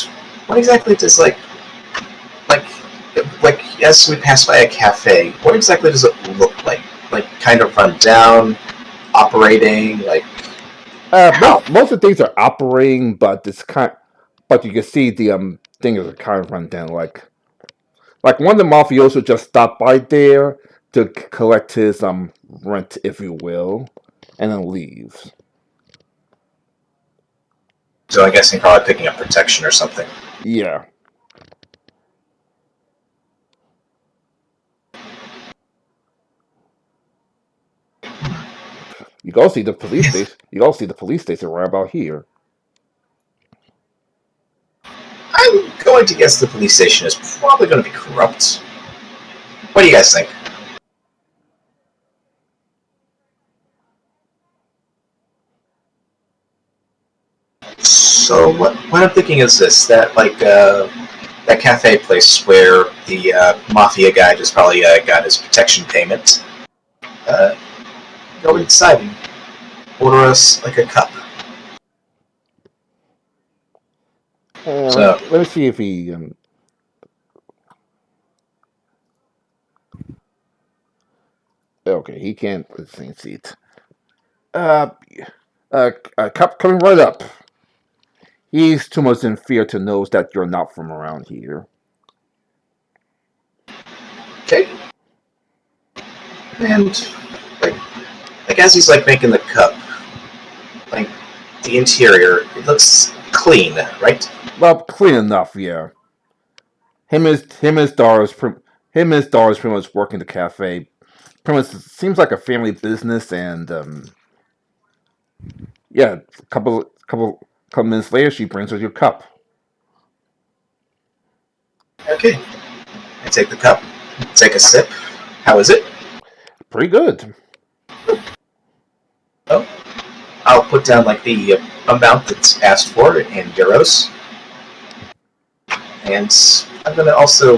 S2: what exactly does like as we pass by a cafe, what exactly does it look like? Like kind of run down, operating, like
S1: Most of the things are operating, but but you can see the things are kind of run down. Like one of the mafiosos just stopped by there to collect his rent, if you will, and then leaves.
S2: so I guess he's probably picking up protection or something.
S1: Yeah. You go see the police station. You go see the police station right about here.
S2: I'm going to guess the police station is probably going to be corrupt. What do you guys think? So what I'm thinking is this: that that cafe place where the mafia guy just probably got his protection payment. Go inside and order us like a cup. So,
S1: let me see if he. Okay, he can't. Let's see. Seat. Uh, coming right up. He's too much in fear to know that you're not from around here.
S2: okay. And like as he's like making the cup, like the interior, it looks clean, right?
S1: Well, clean enough, yeah. Him and his daughter's pretty much working the cafe. Pretty much seems like a family business, and yeah, couple minutes later, she brings her your cup.
S2: Okay. I take the cup, take a sip. How is it?
S1: Pretty good.
S2: Oh, I'll put down like the amount that's asked for in euros, and I'm gonna also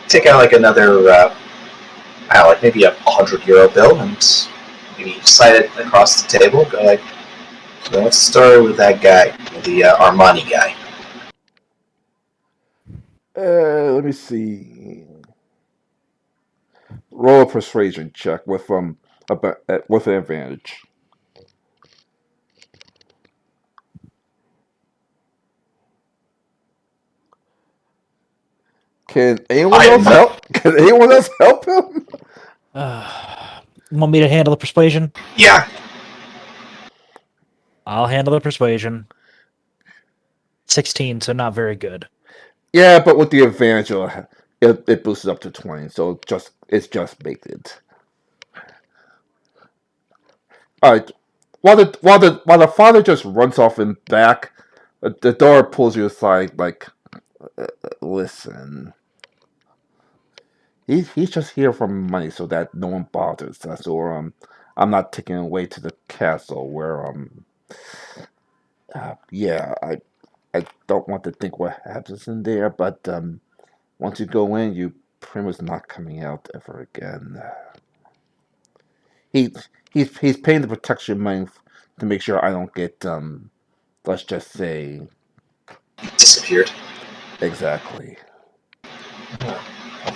S2: take out like another, like maybe a €100 bill, and maybe slide it across the table. Go like, so what's the story with that guy, the Armani guy?
S1: Let me see. Roll a persuasion check with an advantage. Can anyone
S2: I am
S1: else
S2: not-
S1: help? Can anyone else help him?
S3: Want me to handle the persuasion?
S2: Yeah,
S3: I'll handle the persuasion. 16, so not very good.
S1: Yeah, but with the advantage, it boosts up to 20, so it's just baked it. All right. While the father just runs off in back, the daughter pulls you aside, like, listen. He's just here for money, so that no one bothers us, or I'm not taking away to the castle where yeah, I don't want to think what happens in there, but once you go in, you pretty much not coming out ever again. He he's paying the protection money to make sure I don't get let's just say
S2: disappeared.
S1: exactly.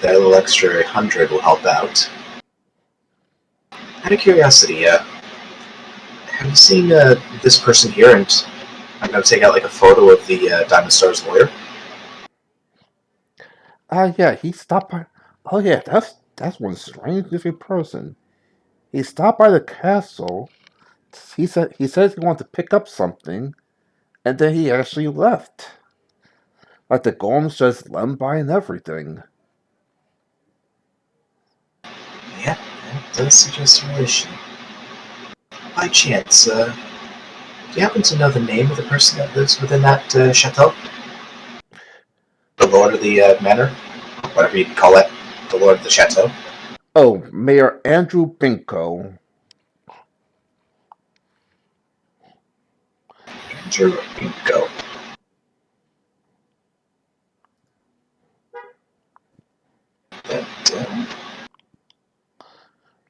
S2: That little extra 100 will help out. Out of curiosity, have you seen this person here? And I'm going to take out like a photo of the Diamond Star's lawyer.
S1: Yeah, he stopped by. Oh yeah, that's one strange different person. He stopped by the castle. He says he wanted to pick up something, and then he actually left. Like the golems just let him by and everything.
S2: Yeah, that does suggest a relation. By chance, do you happen to know the name of the person that lives within that chateau? The lord of the manor? Whatever you call it. The lord of the chateau?
S1: Oh, Mayor Andrew Binko.
S2: Andrew Go. That,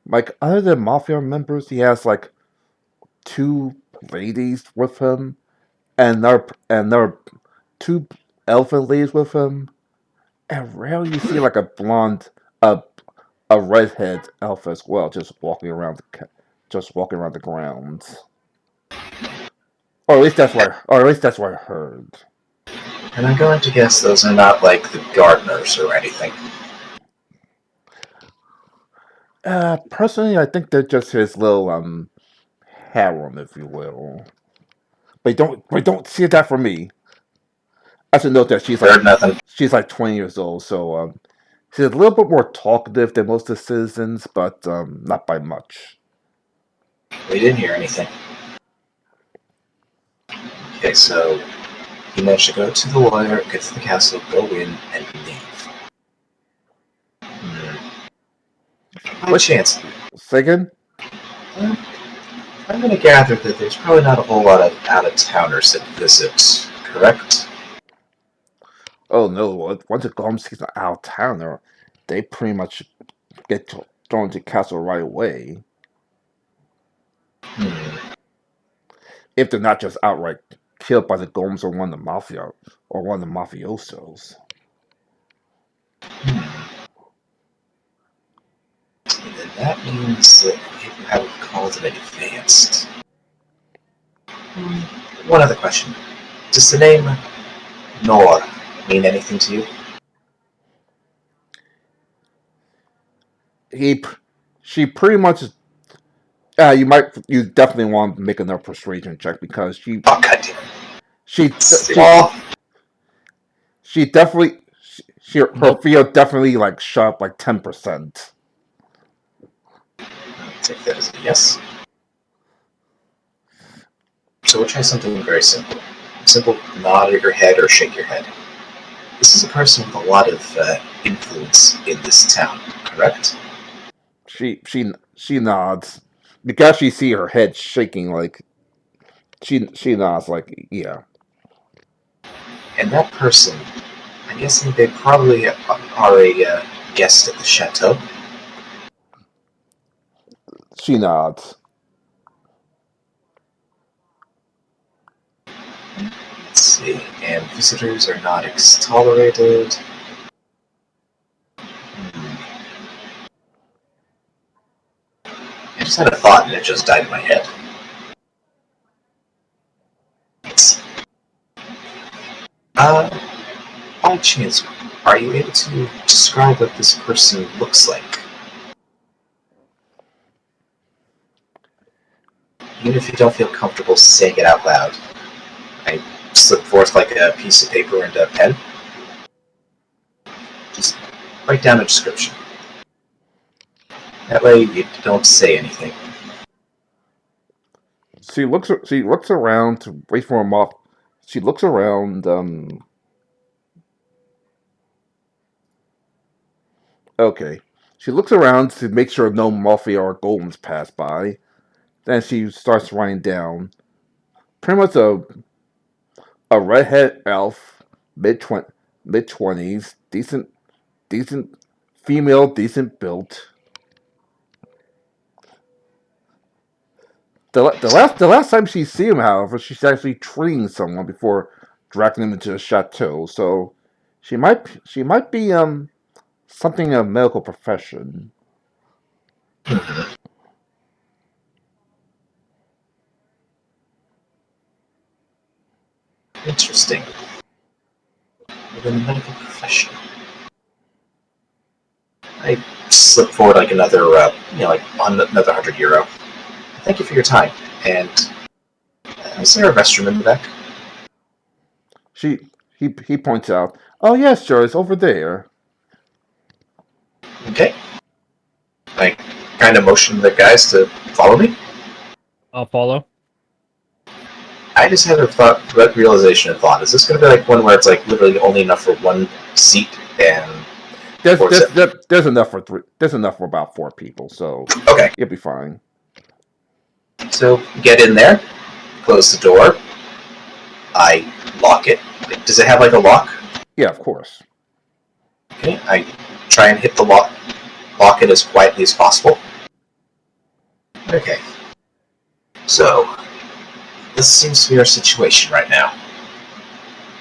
S1: Like other than mafia members, he has like two ladies with him, and there are two elfin ladies with him, and rarely you see like a blonde, a redhead elf as well, just walking around the grounds. Or at least that's what I heard.
S2: and I'm going to guess those are not like the gardeners or anything.
S1: Personally, I think they're just his little harem, if you will. But don't see that from me. I should note that
S2: Heard nothing.
S1: she's like 20 years old, so she's a little bit more talkative than most of the citizens, but not by much.
S2: We didn't hear anything. Okay, so he managed to go to the lawyer, get to the castle, go in, and leave. By chance,
S1: Second,
S2: I'm going to gather that there's probably not a whole lot of out-of-towners that visit, correct?
S1: oh no, once the golem sees an out of towner, they pretty much get thrown to the castle right away.
S2: Hmm.
S1: If they're not just outright killed by the golems or one of the mafia or one of the mafiosos.
S2: And then that means that you haven't called it advanced. One other question. Does the name Nor mean anything to you?
S1: She pretty much. You definitely want to make another persuasion check because she
S2: Oh, goddamn.
S1: she
S2: Well,
S1: she definitely her
S3: Nope.
S1: field definitely like shot up like 10%.
S2: I'll take that as a yes. So we'll try something very simple. Simple nod at your head or shake your head. This is a person with a lot of influence in this town, correct?
S1: She nods. You can actually see her head shaking like she nods like yeah.
S2: And that person, I'm guessing they probably are a guest at the chateau.
S1: She nods.
S2: Let's see. And visitors are not tolerated. I just had a thought and it just died in my head. By chance, are you able to describe what this person looks like? Even if you don't feel comfortable saying it out loud. I slip forth like a piece of paper and a pen. Just write down a description. That way you don't say anything.
S1: She looks around to wait for a moth. She looks around. Okay. She looks around to make sure no mafia or golems pass by. Then she starts writing down. Pretty much a redhead elf, mid 20s, decent female, decent built. The last time she see him, however, she's actually treating someone before dragging him into the chateau. So she might be something of medical profession.
S2: Interesting. Within the medical profession. I slip forward like another, like another €100. Thank you for your time. And is there a restroom in the back?
S1: He points out. Oh yes, sure, it's over there.
S2: Okay. I kind of motion the guys to follow me.
S3: I'll follow.
S2: I just had a realization of thought. Is this going to be like one where it's like literally only enough for one seat and
S1: There's enough for three. There's enough for about 4 people, so
S2: okay.
S1: you'll be fine.
S2: So get in there, close the door. I lock it. Does it have like a lock?
S1: Yeah, of course.
S2: Okay. I try and hit the lock it as quietly as possible. Okay. So this seems to be our situation right now.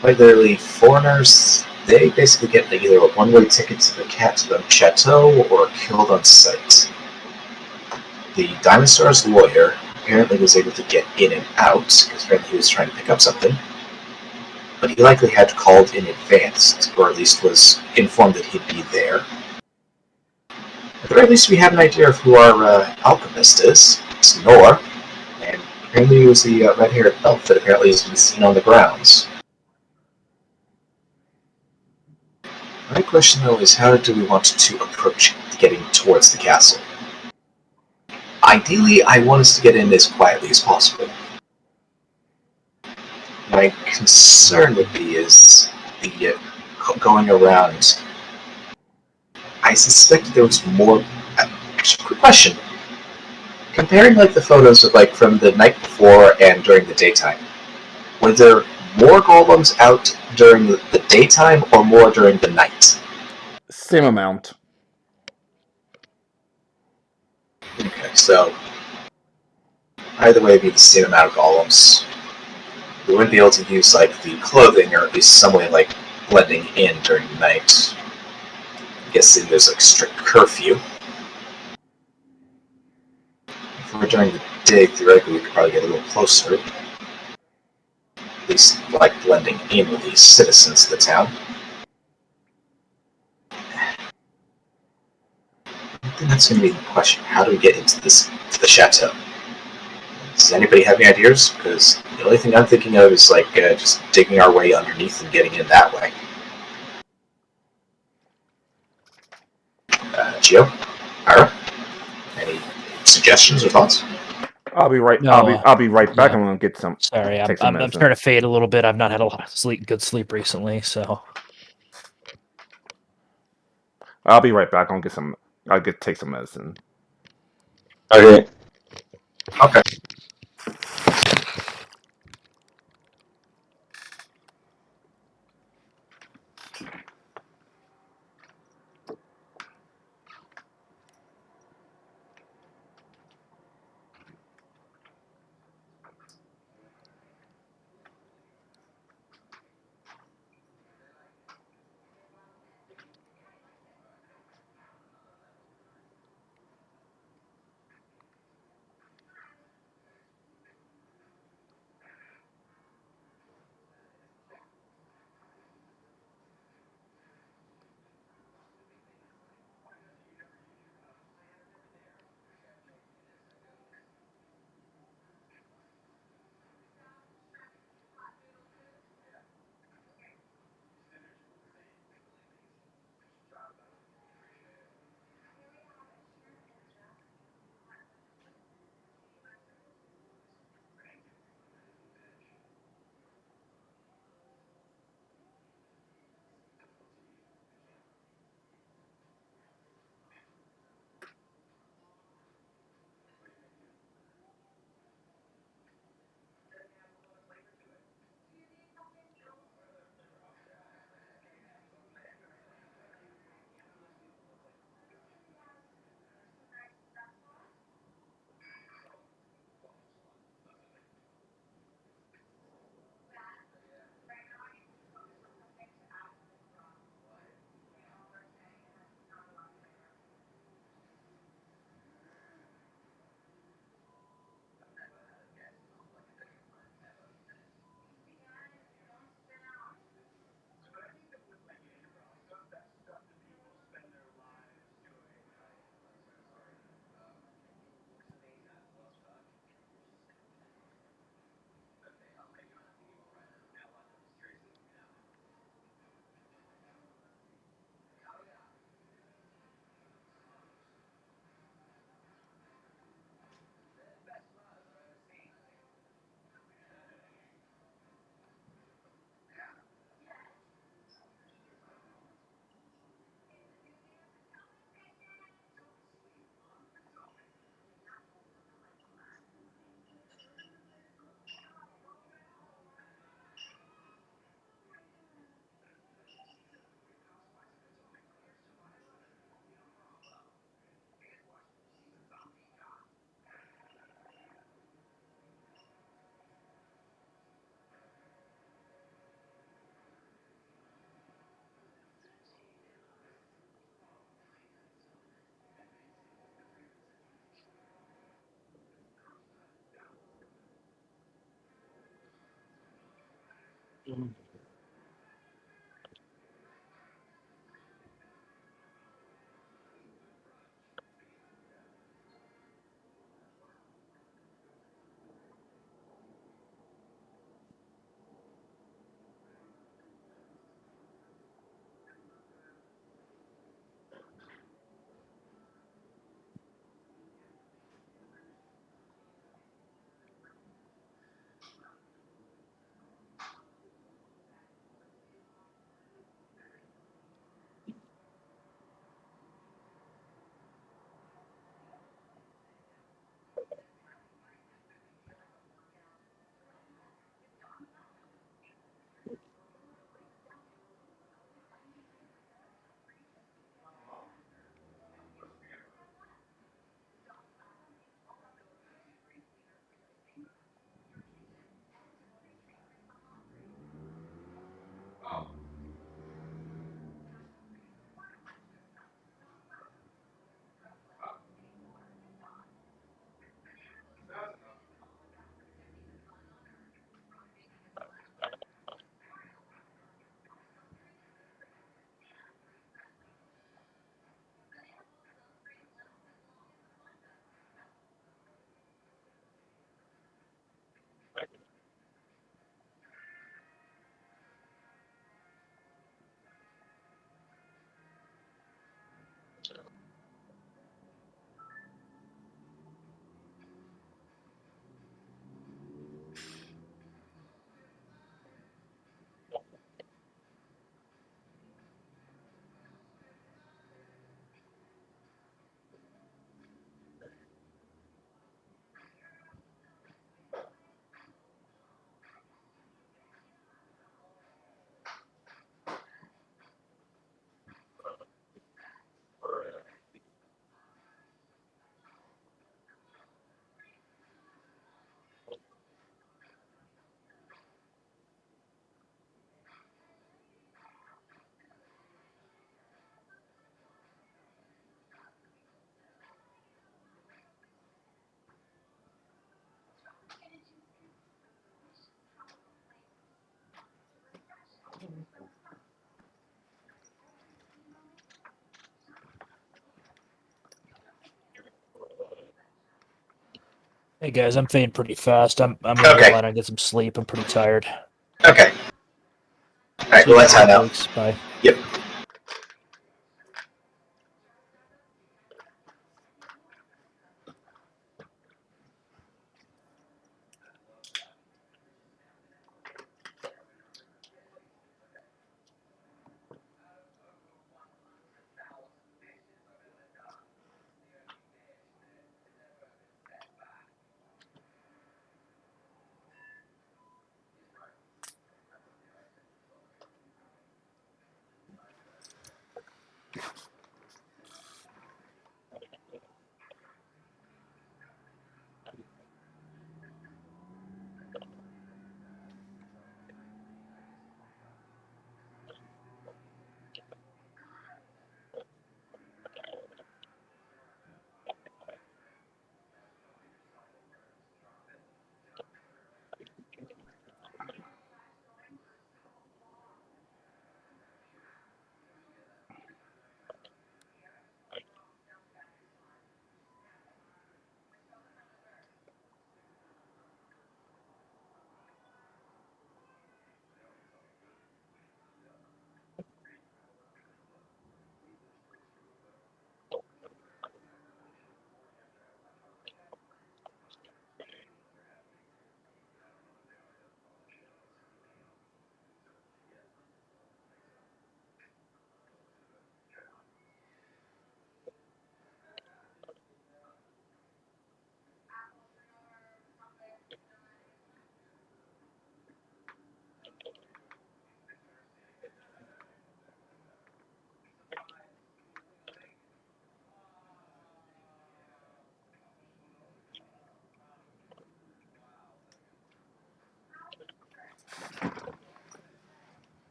S2: Quite literally, foreigners, they basically get either a one-way ticket to the chateau or killed on sight. The Diamond Star's lawyer apparently was able to get in and out because apparently he was trying to pick up something, but he likely had called in advance, or at least was informed that he'd be there. At the very least, we have an idea of who our alchemist is. It's Nor, and apparently he was the red-haired elf that apparently has been seen on the grounds. My question, though, is how do we want to approach getting towards the castle? Ideally, I want us to get in as quietly as possible. My concern would be is the going around. I suspect there was more. Actually, quick question. Comparing like the photos of like from the night before and during the daytime, were there more golems out during the daytime or more during the night?
S1: Same amount.
S2: Okay, so either way, it'd be the same amount of golems. we wouldn't be able to use like the clothing, or at least some way like blending in during the night. I'm guessing there's like strict curfew. If we're during the day, theoretically we could probably get a little closer. At least like blending in with the citizens of the town. I think that's going to be the question. How do we get into the chateau? Does anybody have any ideas? Because the only thing I'm thinking of is like just digging our way underneath and getting in that way. Gio, Ira, any suggestions or thoughts?
S1: I'll be right.
S3: No,
S1: I'll be right back.
S3: yeah.
S1: I'm gonna get some.
S3: Sorry,
S1: Take some
S3: I'm
S1: medicine.
S3: starting to fade a little bit. I've not had a lot of good sleep recently, so
S1: I'll be right back. I'll take some medicine.
S4: Okay.
S2: Okay.
S3: Hey guys, I'm fading pretty fast. I'm gonna
S2: Okay.
S3: go lie down and get some sleep. I'm pretty tired.
S2: Okay. All right.
S3: See
S2: Well,
S3: you
S2: let's
S3: later,
S2: head out.
S3: folks. Bye.
S2: Yep.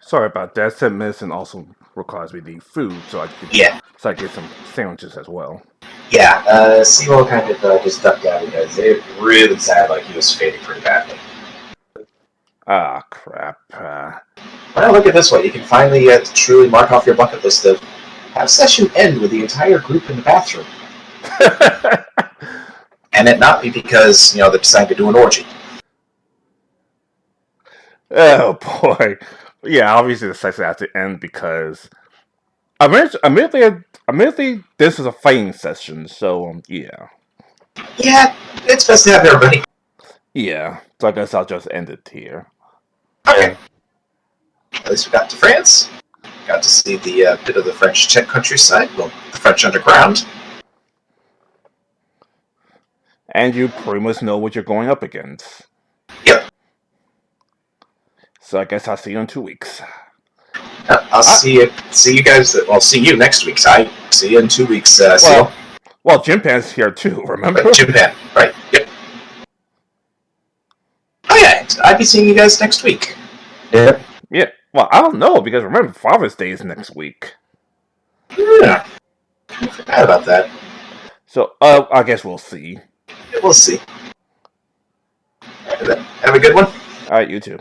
S1: Sorry about that. 7 minutes also requires me to eat food, so
S2: Yeah.
S1: I get some sandwiches as well.
S2: Yeah. Seymour kind of just ducked out because it really sounded like he was fading pretty badly.
S1: Ah, crap.
S2: Well, look at it this way. You can finally truly mark off your bucket list of have session end with the entire group in the bathroom. And it not be because, they decided to do an orgy.
S1: Oh boy. Yeah, obviously the sex has to end because admittedly this is a fighting session, so yeah.
S2: Yeah, it's best to have everybody.
S1: Yeah. So I guess I'll just end it here.
S2: Okay. At least we got to France. Got to see the bit of the French countryside, well, the French underground.
S1: And you pretty much know what you're going up against.
S2: Yep.
S1: So I guess I'll see you in 2 weeks.
S2: I'll see you guys. Well, see you next week. I see you in 2 weeks.
S1: Well, Jim Pan's here too. Remember?
S2: Right, Jim Pan. Right. Yep. I'd be seeing you guys next week.
S4: Yep.
S1: Yeah. Well, I don't know because remember Father's Day is next week.
S2: Yeah. I forgot about that.
S1: So, I guess we'll see.
S2: We'll see. Have a good one.
S1: All right, you too.